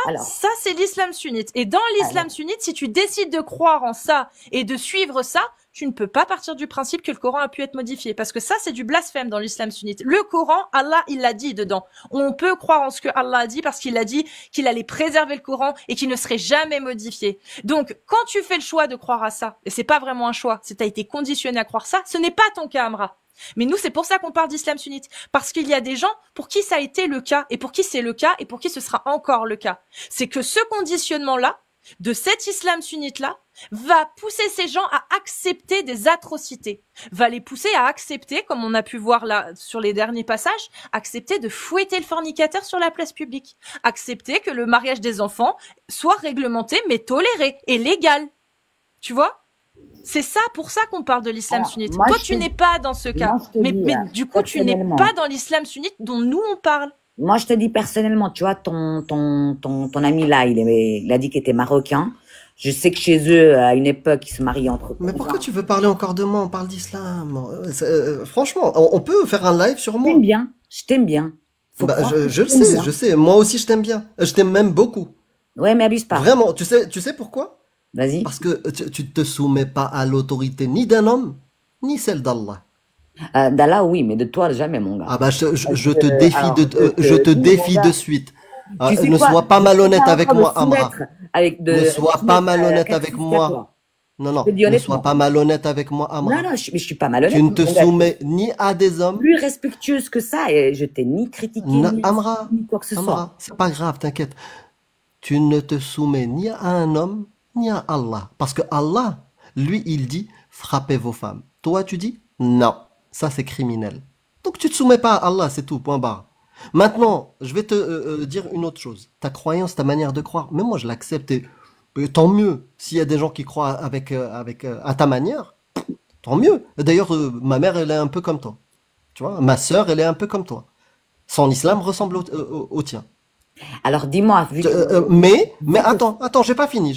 [SPEAKER 1] c'est l'islam sunnite. Et dans l'islam sunnite, si tu décides de croire en ça et de suivre ça, tu ne peux pas partir du principe que le Coran a pu être modifié. Parce que ça, c'est du blasphème dans l'islam sunnite. Le Coran, Allah, il l'a dit dedans. On peut croire en ce que Allah a dit parce qu'il a dit qu'il allait préserver le Coran et qu'il ne serait jamais modifié. Donc, quand tu fais le choix de croire à ça, et c'est pas vraiment un choix, c'est t'as été conditionné à croire ça, ce n'est pas ton cas, Amra. Mais nous, c'est pour ça qu'on parle d'islam sunnite. Parce qu'il y a des gens pour qui ça a été le cas, et pour qui c'est le cas, et pour qui ce sera encore le cas. C'est que ce conditionnement-là, de cet islam sunnite-là va pousser ces gens à accepter des atrocités, va les pousser à accepter, comme on a pu voir là sur les derniers passages, accepter de fouetter le fornicateur sur la place publique, accepter que le mariage des enfants soit réglementé mais toléré et légal. Tu vois? C'est ça, pour ça qu'on parle de l'islam
[SPEAKER 2] Alors,
[SPEAKER 1] sunnite.
[SPEAKER 2] moi,
[SPEAKER 1] Toi,
[SPEAKER 2] je
[SPEAKER 1] tu
[SPEAKER 2] te-
[SPEAKER 1] n'es pas dans ce cas.
[SPEAKER 2] moi, je te
[SPEAKER 1] Mais,
[SPEAKER 2] dis,
[SPEAKER 1] mais du coup, tu n'es
[SPEAKER 2] personnellement.
[SPEAKER 1] pas dans l'islam sunnite dont nous on parle.
[SPEAKER 2] Moi, je te dis personnellement, tu vois, ton ami là, il a dit qu'il était marocain. Je sais que chez eux, à une époque, ils se mariaient entre
[SPEAKER 3] Mais pourquoi
[SPEAKER 2] cousins.
[SPEAKER 3] tu veux parler encore de moi? On parle d'islam. Franchement, on peut faire un live sur
[SPEAKER 2] Je
[SPEAKER 3] moi.
[SPEAKER 2] t'aime bien, je t'aime bien. Faut
[SPEAKER 3] Bah,
[SPEAKER 2] croire que
[SPEAKER 3] je le
[SPEAKER 2] t'aime
[SPEAKER 3] sais,
[SPEAKER 2] bien.
[SPEAKER 3] je sais. Moi aussi, je t'aime bien. Je t'aime même beaucoup.
[SPEAKER 2] Ouais, mais abuse pas.
[SPEAKER 3] Vraiment. Tu sais pourquoi?
[SPEAKER 2] Vas-y.
[SPEAKER 3] Parce que tu te soumets pas à l'autorité ni d'un homme, ni celle d'Allah.
[SPEAKER 2] D'Allah, oui, mais de toi, jamais, mon gars.
[SPEAKER 3] Ah bah, je
[SPEAKER 2] Parce
[SPEAKER 3] te
[SPEAKER 2] que,
[SPEAKER 3] défie
[SPEAKER 2] alors,
[SPEAKER 3] je te
[SPEAKER 2] dis, mon
[SPEAKER 3] défie
[SPEAKER 2] gars,
[SPEAKER 3] de suite.
[SPEAKER 2] tu sais
[SPEAKER 3] Ne
[SPEAKER 2] quoi?
[SPEAKER 3] sois pas malhonnête
[SPEAKER 2] Tu
[SPEAKER 3] avec
[SPEAKER 2] vas
[SPEAKER 3] moi,
[SPEAKER 2] encore me
[SPEAKER 3] Amra.
[SPEAKER 2] soumettre avec de,
[SPEAKER 3] Ne sois pas malhonnête
[SPEAKER 2] quelque
[SPEAKER 3] avec
[SPEAKER 2] chose qu'à
[SPEAKER 3] moi.
[SPEAKER 2] toi.
[SPEAKER 3] Non,
[SPEAKER 2] Je
[SPEAKER 3] non,
[SPEAKER 2] te dis
[SPEAKER 3] ne
[SPEAKER 2] honnêtement.
[SPEAKER 3] sois pas malhonnête avec moi,
[SPEAKER 2] Non,
[SPEAKER 3] Amra.
[SPEAKER 2] non, mais je suis pas
[SPEAKER 3] Tu
[SPEAKER 2] malhonnête.
[SPEAKER 3] ne te
[SPEAKER 2] mon gars.
[SPEAKER 3] soumets ni à des hommes,
[SPEAKER 2] Plus respectueuse que ça, et je t'ai ni critiqué, ni
[SPEAKER 3] Amra,
[SPEAKER 2] ni quoi que ce soit.
[SPEAKER 3] Amra, c'est pas grave, t'inquiète. Tu ne te soumets ni à un homme, ni à Allah. Parce que Allah, lui, il dit, frappez vos femmes. Toi, tu dis, non, ça c'est criminel. Donc tu te soumets pas à Allah, c'est tout, point barre. Maintenant, je vais te dire une autre chose. Ta croyance, ta manière de croire, même moi je l'accepte et tant mieux. S'il y a des gens qui croient à ta manière, tant mieux. D'ailleurs, ma mère, elle est un peu comme toi. Tu vois, ma sœur, elle est un peu comme toi. Son islam ressemble au tien.
[SPEAKER 2] Alors dis-moi, vu que
[SPEAKER 3] Mais attends, j'ai pas fini.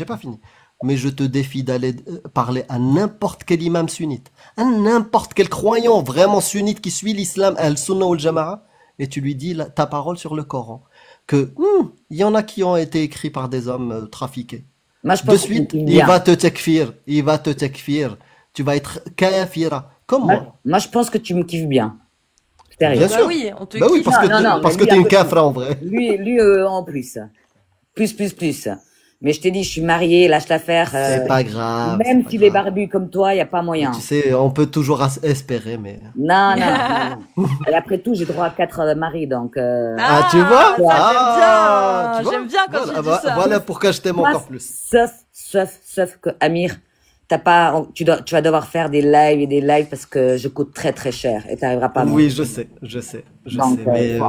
[SPEAKER 3] Mais je te défie d'aller parler à n'importe quel imam sunnite, à n'importe quel croyant vraiment sunnite qui suit l'islam, al-Sunnah ou al-Jama'a, et tu lui dis ta parole sur le Coran, que il y en a qui ont été écrits par des hommes trafiqués.
[SPEAKER 2] moi je
[SPEAKER 3] De
[SPEAKER 2] pense que tu me
[SPEAKER 3] suite,
[SPEAKER 2] kiffes
[SPEAKER 3] il
[SPEAKER 2] bien.
[SPEAKER 3] va te tekfir, tu vas être kafira, comme moi.
[SPEAKER 2] Moi je pense que tu me kiffes bien. Sérieux.
[SPEAKER 3] Bien
[SPEAKER 1] Bah
[SPEAKER 3] sûr.
[SPEAKER 1] oui, on te
[SPEAKER 3] Bah oui,
[SPEAKER 1] kiffe.
[SPEAKER 3] parce que
[SPEAKER 2] Non,
[SPEAKER 3] parce
[SPEAKER 2] mais
[SPEAKER 3] que
[SPEAKER 2] lui,
[SPEAKER 3] t'es
[SPEAKER 2] un
[SPEAKER 3] une
[SPEAKER 2] peu
[SPEAKER 3] kafra en vrai.
[SPEAKER 2] Lui en plus. Plus. Mais je t'ai dit, je suis marié, lâche l'affaire.
[SPEAKER 3] C'est pas grave.
[SPEAKER 2] Même
[SPEAKER 3] c'est pas
[SPEAKER 2] s'il est
[SPEAKER 3] grave.
[SPEAKER 2] barbu comme toi, y a pas moyen.
[SPEAKER 3] Tu sais, on peut toujours espérer, mais.
[SPEAKER 2] Non. Et après tout, j'ai droit à 4 maris, donc.
[SPEAKER 3] Ah, tu vois?
[SPEAKER 1] Ça,
[SPEAKER 3] Tu vois?
[SPEAKER 1] j'aime bien quand
[SPEAKER 3] Voilà,
[SPEAKER 1] tu dis ça.
[SPEAKER 3] Voilà pourquoi je t'aime
[SPEAKER 2] Moi,
[SPEAKER 3] encore plus.
[SPEAKER 2] Sauf que Amir, tu vas devoir faire des lives et des lives parce que je coûte très très cher et t'arriveras pas à
[SPEAKER 3] Oui,
[SPEAKER 2] me-
[SPEAKER 3] je sais.
[SPEAKER 2] Donc,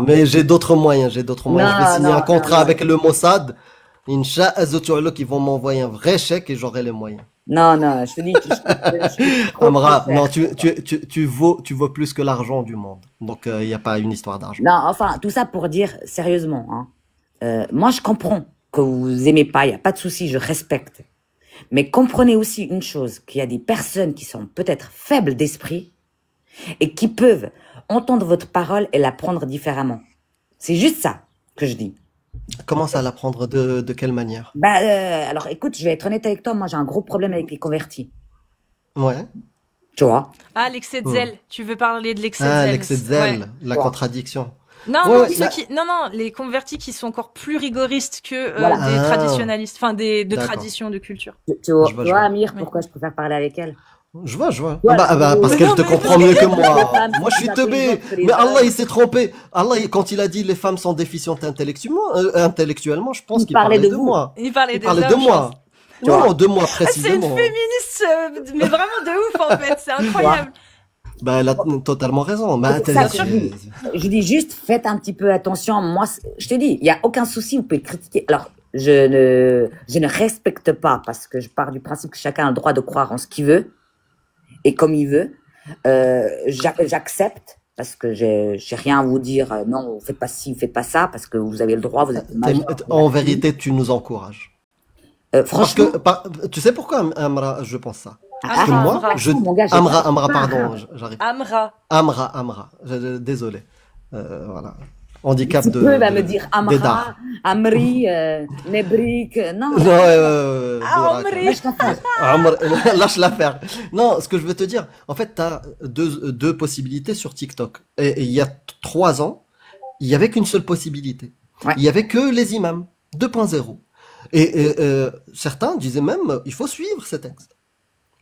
[SPEAKER 3] Mais j'ai d'autres moyens, Je vais signer
[SPEAKER 2] Non,
[SPEAKER 3] un contrat
[SPEAKER 2] non.
[SPEAKER 3] avec le Mossad. Inch'Allah, qui vont m'envoyer un vrai chèque et j'aurai les moyens.
[SPEAKER 2] Non, je te dis, je coûte trop
[SPEAKER 3] Amra,
[SPEAKER 2] cher.
[SPEAKER 3] non, tu vaux plus que l'argent du monde. Donc, il n'y a pas une histoire d'argent.
[SPEAKER 2] Non, enfin, tout ça pour dire sérieusement, hein. Moi, je comprends que vous aimez pas, il y a pas de souci, je respecte. Mais comprenez aussi une chose, qu'il y a des personnes qui sont peut-être faibles d'esprit et qui peuvent entendre votre parole et la prendre différemment. C'est juste ça que je dis.
[SPEAKER 3] Comment ça l'apprendre de quelle manière?
[SPEAKER 2] Alors écoute, je vais être honnête avec toi, moi j'ai un gros problème avec les convertis.
[SPEAKER 3] Ouais.
[SPEAKER 2] Tu vois?
[SPEAKER 1] Ah, l'excès de zèle. Tu veux parler de l'excès de
[SPEAKER 3] Ah,
[SPEAKER 1] zèle.
[SPEAKER 3] l'excès de zèle,
[SPEAKER 1] Ouais.
[SPEAKER 3] la
[SPEAKER 2] Ouais.
[SPEAKER 3] contradiction.
[SPEAKER 1] Non,
[SPEAKER 3] Ouais,
[SPEAKER 1] non,
[SPEAKER 3] ouais,
[SPEAKER 1] non, les convertis qui sont encore plus rigoristes que
[SPEAKER 2] Voilà.
[SPEAKER 1] des
[SPEAKER 3] Ah.
[SPEAKER 1] traditionnalistes, enfin de
[SPEAKER 3] D'accord.
[SPEAKER 1] tradition, de culture.
[SPEAKER 2] Tu vois,
[SPEAKER 3] Je vois,
[SPEAKER 2] tu
[SPEAKER 3] je
[SPEAKER 2] vois,
[SPEAKER 3] vois.
[SPEAKER 2] Amir,
[SPEAKER 1] Oui.
[SPEAKER 2] pourquoi je préfère parler avec elle?
[SPEAKER 3] Je vois.
[SPEAKER 2] Voilà.
[SPEAKER 3] Parce
[SPEAKER 2] Mais
[SPEAKER 3] qu'elle
[SPEAKER 1] non,
[SPEAKER 3] te
[SPEAKER 1] mais
[SPEAKER 3] comprend
[SPEAKER 1] parce
[SPEAKER 3] mieux
[SPEAKER 1] que-
[SPEAKER 3] que moi.
[SPEAKER 2] Les femmes
[SPEAKER 3] Moi, je suis
[SPEAKER 2] sont
[SPEAKER 3] teubé.
[SPEAKER 2] intelligentes que les
[SPEAKER 3] Mais Allah,
[SPEAKER 2] hommes.
[SPEAKER 3] il s'est trompé. Allah, quand il a dit les femmes sont déficientes intellectuellement, je pense
[SPEAKER 2] Il
[SPEAKER 3] qu'il
[SPEAKER 2] parlait
[SPEAKER 3] parlait
[SPEAKER 2] de
[SPEAKER 3] de
[SPEAKER 2] vous.
[SPEAKER 3] moi.
[SPEAKER 1] Il parlait
[SPEAKER 3] Il
[SPEAKER 1] des
[SPEAKER 3] parlait
[SPEAKER 1] hommes,
[SPEAKER 3] de
[SPEAKER 1] je
[SPEAKER 3] moi.
[SPEAKER 2] Tu vois.
[SPEAKER 3] Non, de moi
[SPEAKER 1] pense. Ah, c'est une
[SPEAKER 3] précisément.
[SPEAKER 1] féministe, mais vraiment de ouf en fait, c'est incroyable.
[SPEAKER 3] Bah, elle a totalement raison. Bah,
[SPEAKER 2] C'est ça que je dis. Je dis juste, faites un petit peu attention. Moi, je te dis, il y a aucun souci, vous pouvez critiquer. Alors, je ne respecte pas parce que je pars du principe que chacun a le droit de croire en ce qu'il veut et comme il veut. J'accepte parce que j'ai rien à vous dire. Non, vous faites pas ci, vous faites pas ça parce que vous avez le droit. Vous êtes majeur.
[SPEAKER 3] En vérité, tu nous encourages. Parce
[SPEAKER 2] Franchement,
[SPEAKER 3] que, tu sais pourquoi, Amra, je pense ça? Parce que
[SPEAKER 1] Amra,
[SPEAKER 3] moi,
[SPEAKER 1] Amra.
[SPEAKER 2] Mon gars, j'ai
[SPEAKER 3] Amra,
[SPEAKER 2] pas-
[SPEAKER 3] pardon, j'arrive.
[SPEAKER 1] Amra.
[SPEAKER 3] Amra. Désolé. Voilà. Handicap
[SPEAKER 2] tu
[SPEAKER 3] de.
[SPEAKER 2] peux
[SPEAKER 3] de-
[SPEAKER 2] me dire
[SPEAKER 3] des
[SPEAKER 2] Amra,
[SPEAKER 3] dards.
[SPEAKER 2] Amri, Nebrik, non.
[SPEAKER 3] Non,
[SPEAKER 1] Amri.
[SPEAKER 2] Moi, je comprends.
[SPEAKER 3] Lâche l'affaire. Non, ce que je veux te dire, en fait, tu as deux possibilités sur TikTok. Et il y a 3 ans, il y avait qu'une seule possibilité.
[SPEAKER 2] Ouais.
[SPEAKER 3] Il y avait que les imams 2.0. Et certains disaient même, il faut suivre ces textes.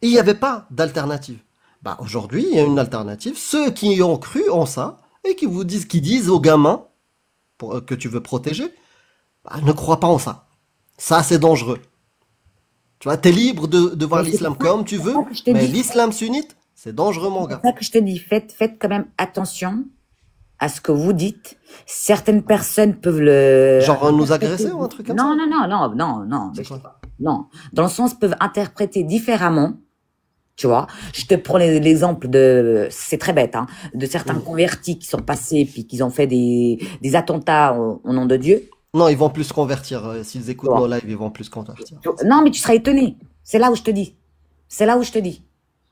[SPEAKER 3] Et il n'y avait pas d'alternative. Bah, aujourd'hui, il y a une alternative. Ceux qui y ont cru en ça, et qui disent aux gamins que tu veux protéger, bah, ne crois pas en ça. Ça, c'est dangereux. Tu vois, t'es libre de voir
[SPEAKER 2] Mais c'est
[SPEAKER 3] l'islam comme tu veux,
[SPEAKER 2] ça que je te
[SPEAKER 3] mais
[SPEAKER 2] dis.
[SPEAKER 3] l'islam sunnite, c'est dangereux, mon
[SPEAKER 2] C'est
[SPEAKER 3] gars.
[SPEAKER 2] ça que je te dis. Faites quand même attention à ce que vous dites. Certaines personnes peuvent le
[SPEAKER 3] Genre nous
[SPEAKER 2] interpréter.
[SPEAKER 3] agresser ou un truc comme ça?
[SPEAKER 2] Non, non, non, non, non, non,
[SPEAKER 3] C'est
[SPEAKER 2] mais je sais
[SPEAKER 3] quoi?
[SPEAKER 2] pas. Non. Dans le sens, peuvent interpréter différemment. Tu vois, je te prends l'exemple de, c'est très bête, hein, de certains
[SPEAKER 3] Mhm.
[SPEAKER 2] convertis qui sont passés puis qui ont fait des attentats au nom de Dieu.
[SPEAKER 3] Non, ils vont plus se convertir. S'ils
[SPEAKER 2] Tu
[SPEAKER 3] écoutent nos
[SPEAKER 2] vois.
[SPEAKER 3] lives, ils vont plus se convertir.
[SPEAKER 2] Non, mais tu seras étonné. C'est là où je te dis. C'est là où je te dis.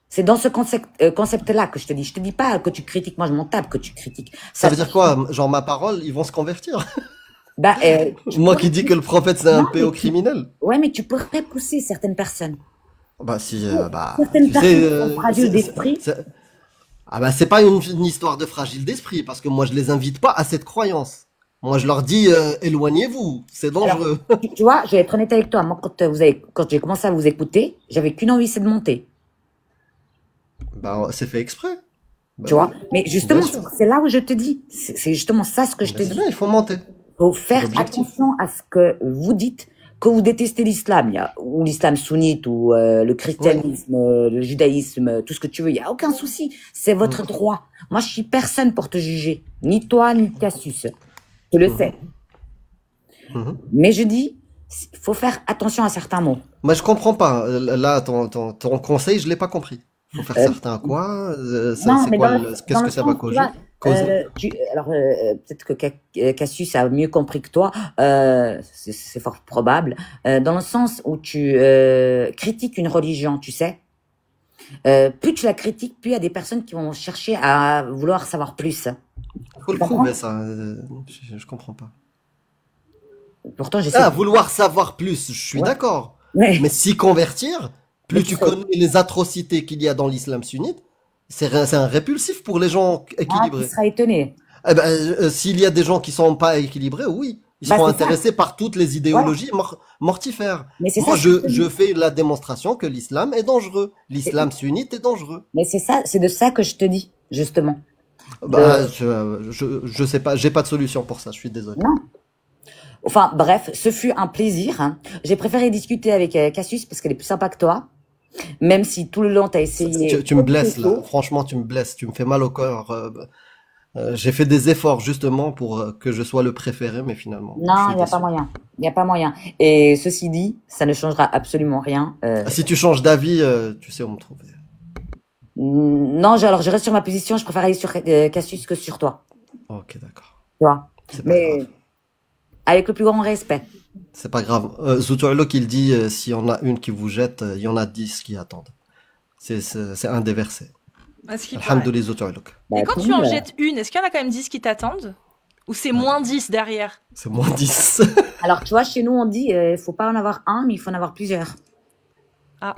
[SPEAKER 2] C'est dans ce concept-là que je te dis. Je te dis pas que tu critiques. Moi, je m'en tape que tu critiques.
[SPEAKER 3] Ça
[SPEAKER 2] Ça,
[SPEAKER 3] veut dire quoi? Genre ma parole, ils vont se convertir?
[SPEAKER 2] bah, tu
[SPEAKER 3] Moi
[SPEAKER 2] pourrais,
[SPEAKER 3] qui dis que le prophète c'est un
[SPEAKER 2] non, mais
[SPEAKER 3] péo criminel.
[SPEAKER 2] ouais, mais tu pourrais pousser certaines personnes.
[SPEAKER 3] Bah si, bah
[SPEAKER 2] Certaines
[SPEAKER 3] tu sais,
[SPEAKER 2] personnes qui sont fragiles d'esprit.
[SPEAKER 3] ah bah c'est pas une histoire de fragile d'esprit parce que moi je les invite pas à cette croyance. Moi je leur dis éloignez-vous, c'est
[SPEAKER 2] Alors,
[SPEAKER 3] dangereux.
[SPEAKER 2] tu vois, je vais être honnête avec toi. Moi, quand j'ai commencé à vous écouter, j'avais qu'une envie, c'est de monter.
[SPEAKER 3] Bah c'est fait exprès. Bah
[SPEAKER 2] Tu
[SPEAKER 3] oui,
[SPEAKER 2] vois. Mais
[SPEAKER 3] bien
[SPEAKER 2] justement,
[SPEAKER 3] sûr.
[SPEAKER 2] c'est là où je te dis. C'est justement ça ce que je
[SPEAKER 3] Bah,
[SPEAKER 2] te
[SPEAKER 3] c'est
[SPEAKER 2] dis.
[SPEAKER 3] bien, il faut monter.
[SPEAKER 2] Faut
[SPEAKER 3] C'est
[SPEAKER 2] faire
[SPEAKER 3] l'objectif.
[SPEAKER 2] attention à ce que vous dites, que vous détestez l'islam, ou l'islam sunnite, ou le
[SPEAKER 3] Oui.
[SPEAKER 2] christianisme, le judaïsme, tout ce que tu veux, il y a aucun souci. C'est votre
[SPEAKER 3] Mhm.
[SPEAKER 2] droit. Moi, je suis personne pour te juger. Ni toi, ni Cassius. Tu le sais.
[SPEAKER 3] Mhm. Mhm.
[SPEAKER 2] Mais je dis, il faut faire attention à certains mots.
[SPEAKER 3] Moi je comprends pas. Là ton conseil, je l'ai pas compris. Faut faire
[SPEAKER 2] Euh,
[SPEAKER 3] certains quoi?
[SPEAKER 2] non,
[SPEAKER 3] C'est
[SPEAKER 2] mais
[SPEAKER 3] quoi
[SPEAKER 2] dans
[SPEAKER 3] qu'est-ce que
[SPEAKER 2] le
[SPEAKER 3] ça va
[SPEAKER 2] sens, tu vois,
[SPEAKER 3] causer?
[SPEAKER 2] alors peut-être que Cassius a mieux compris que toi, c'est fort probable, dans le sens où tu critiques une religion, tu sais, plus tu la critiques, plus il y a des personnes qui vont chercher à vouloir savoir plus.
[SPEAKER 3] Faut
[SPEAKER 2] Tu
[SPEAKER 3] le prouver
[SPEAKER 2] comprends?
[SPEAKER 3] ça. Je comprends pas.
[SPEAKER 2] Pourtant, j'essaie
[SPEAKER 3] Ah,
[SPEAKER 2] de...
[SPEAKER 3] vouloir savoir plus, je suis
[SPEAKER 2] Ouais.
[SPEAKER 3] d'accord.
[SPEAKER 2] Ouais.
[SPEAKER 3] Mais s'y convertir,
[SPEAKER 2] Mais
[SPEAKER 3] plus
[SPEAKER 2] tu
[SPEAKER 3] tu
[SPEAKER 2] serais...
[SPEAKER 3] connais les atrocités qu'il y a dans l'islam sunnite, c'est un répulsif pour les gens
[SPEAKER 2] Ah, tu
[SPEAKER 3] équilibrés.
[SPEAKER 2] seras étonné.
[SPEAKER 3] Eh ben, s'il y a des gens qui sont pas équilibrés, oui, ils
[SPEAKER 2] Bah,
[SPEAKER 3] seront
[SPEAKER 2] c'est ça.
[SPEAKER 3] intéressés par toutes les
[SPEAKER 2] Voilà.
[SPEAKER 3] idéologies mortifères.
[SPEAKER 2] Mais c'est
[SPEAKER 3] Moi,
[SPEAKER 2] ça ce que je te
[SPEAKER 3] je
[SPEAKER 2] dis.
[SPEAKER 3] fais la démonstration que l'islam est dangereux.
[SPEAKER 2] C'est-
[SPEAKER 3] L'islam sunnite est dangereux.
[SPEAKER 2] Mais c'est ça, c'est de ça que je te dis, justement.
[SPEAKER 3] Bah,
[SPEAKER 2] De...
[SPEAKER 3] je sais pas, j'ai pas de solution pour ça, je suis désolé.
[SPEAKER 2] Non. Enfin, bref, ce fut un plaisir, hein. J'ai préféré discuter avec Cassius parce qu'elle est plus sympa que toi. Même si tout le long, tu as essayé
[SPEAKER 3] Tu me
[SPEAKER 2] autre
[SPEAKER 3] blesses là,
[SPEAKER 2] chose.
[SPEAKER 3] franchement, tu me blesses, tu me fais mal au cœur. J'ai fait des efforts justement pour que je sois le préféré, mais finalement, je
[SPEAKER 2] Non,
[SPEAKER 3] suis
[SPEAKER 2] il n'y a pas
[SPEAKER 3] déçu.
[SPEAKER 2] moyen. Il n'y a pas moyen. Et ceci dit, ça ne changera absolument rien.
[SPEAKER 3] Si tu changes d'avis, tu sais où me trouver.
[SPEAKER 2] Non, alors je reste sur ma position. Je préfère aller sur Cassius que sur toi.
[SPEAKER 3] Ok, d'accord.
[SPEAKER 2] Tu vois.
[SPEAKER 3] C'est pas grave.
[SPEAKER 2] Mais avec le plus grand respect.
[SPEAKER 3] C'est pas grave. Zutu'uluk, il dit, s'il y en a une qui vous jette, il y en a 10 qui attendent. C'est un des versets.
[SPEAKER 1] À ce qui paraît.
[SPEAKER 3] Alhamdoulilah Zutu'uluk.
[SPEAKER 2] Bah,
[SPEAKER 1] Et quand
[SPEAKER 2] tant
[SPEAKER 1] tu en
[SPEAKER 2] mieux.
[SPEAKER 1] jettes une, est-ce qu'il y en a quand même 10 qui t'attendent? Ou c'est
[SPEAKER 3] Ouais,
[SPEAKER 1] moins 10 derrière?
[SPEAKER 3] c'est moins 10.
[SPEAKER 2] Alors, tu vois, chez nous, on dit, faut pas en avoir un, mais il faut en avoir plusieurs.
[SPEAKER 1] Ah.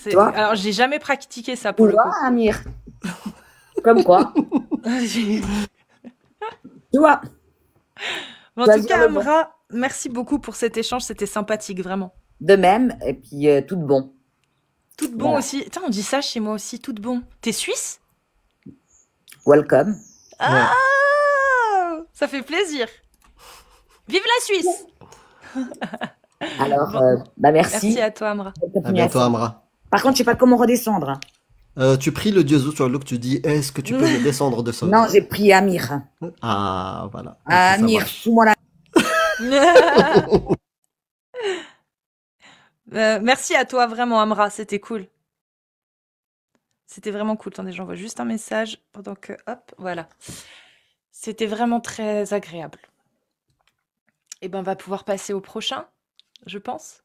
[SPEAKER 2] Tu vois?
[SPEAKER 1] Alors, j'ai jamais pratiqué ça
[SPEAKER 2] Tu
[SPEAKER 1] pour le
[SPEAKER 2] vois,
[SPEAKER 1] coup.
[SPEAKER 2] Amir? Comme quoi?
[SPEAKER 1] Mais
[SPEAKER 2] Tu vois?
[SPEAKER 1] en
[SPEAKER 2] Tu vas
[SPEAKER 1] tout
[SPEAKER 2] dire
[SPEAKER 1] cas,
[SPEAKER 2] le bon.
[SPEAKER 1] Amra, merci beaucoup pour cet échange. C'était sympathique, vraiment.
[SPEAKER 2] De même, et puis tout de bon.
[SPEAKER 1] Tout bon
[SPEAKER 2] Voilà.
[SPEAKER 1] aussi. Tiens, on dit ça chez moi aussi, tout bon. T'es suisse?
[SPEAKER 2] Welcome.
[SPEAKER 3] Ouais.
[SPEAKER 1] Ah! Ça fait plaisir. Vive la Suisse!
[SPEAKER 2] Alors,
[SPEAKER 1] Bon,
[SPEAKER 2] bah
[SPEAKER 1] merci
[SPEAKER 2] merci.
[SPEAKER 1] à toi, Amra.
[SPEAKER 2] Bonne
[SPEAKER 3] À bientôt,
[SPEAKER 2] continuation.
[SPEAKER 3] Amra.
[SPEAKER 2] Par contre, je sais pas comment redescendre, hein.
[SPEAKER 3] Tu pries le Dieu Zutu'uluk, tu dis, est-ce que tu peux me descendre de ce
[SPEAKER 2] Non,
[SPEAKER 3] haut?
[SPEAKER 2] j'ai pris Amir.
[SPEAKER 3] Ah, voilà. Ok,
[SPEAKER 2] Ah,
[SPEAKER 3] ça
[SPEAKER 2] Amir,
[SPEAKER 3] marche.
[SPEAKER 2] fous-moi la...
[SPEAKER 1] Merci à toi, vraiment, Amra. C'était cool. C'était vraiment cool. Attendez, j'envoie juste un message pendant que... Hop, voilà. C'était vraiment très agréable. Et ben, on va pouvoir passer au prochain, je pense.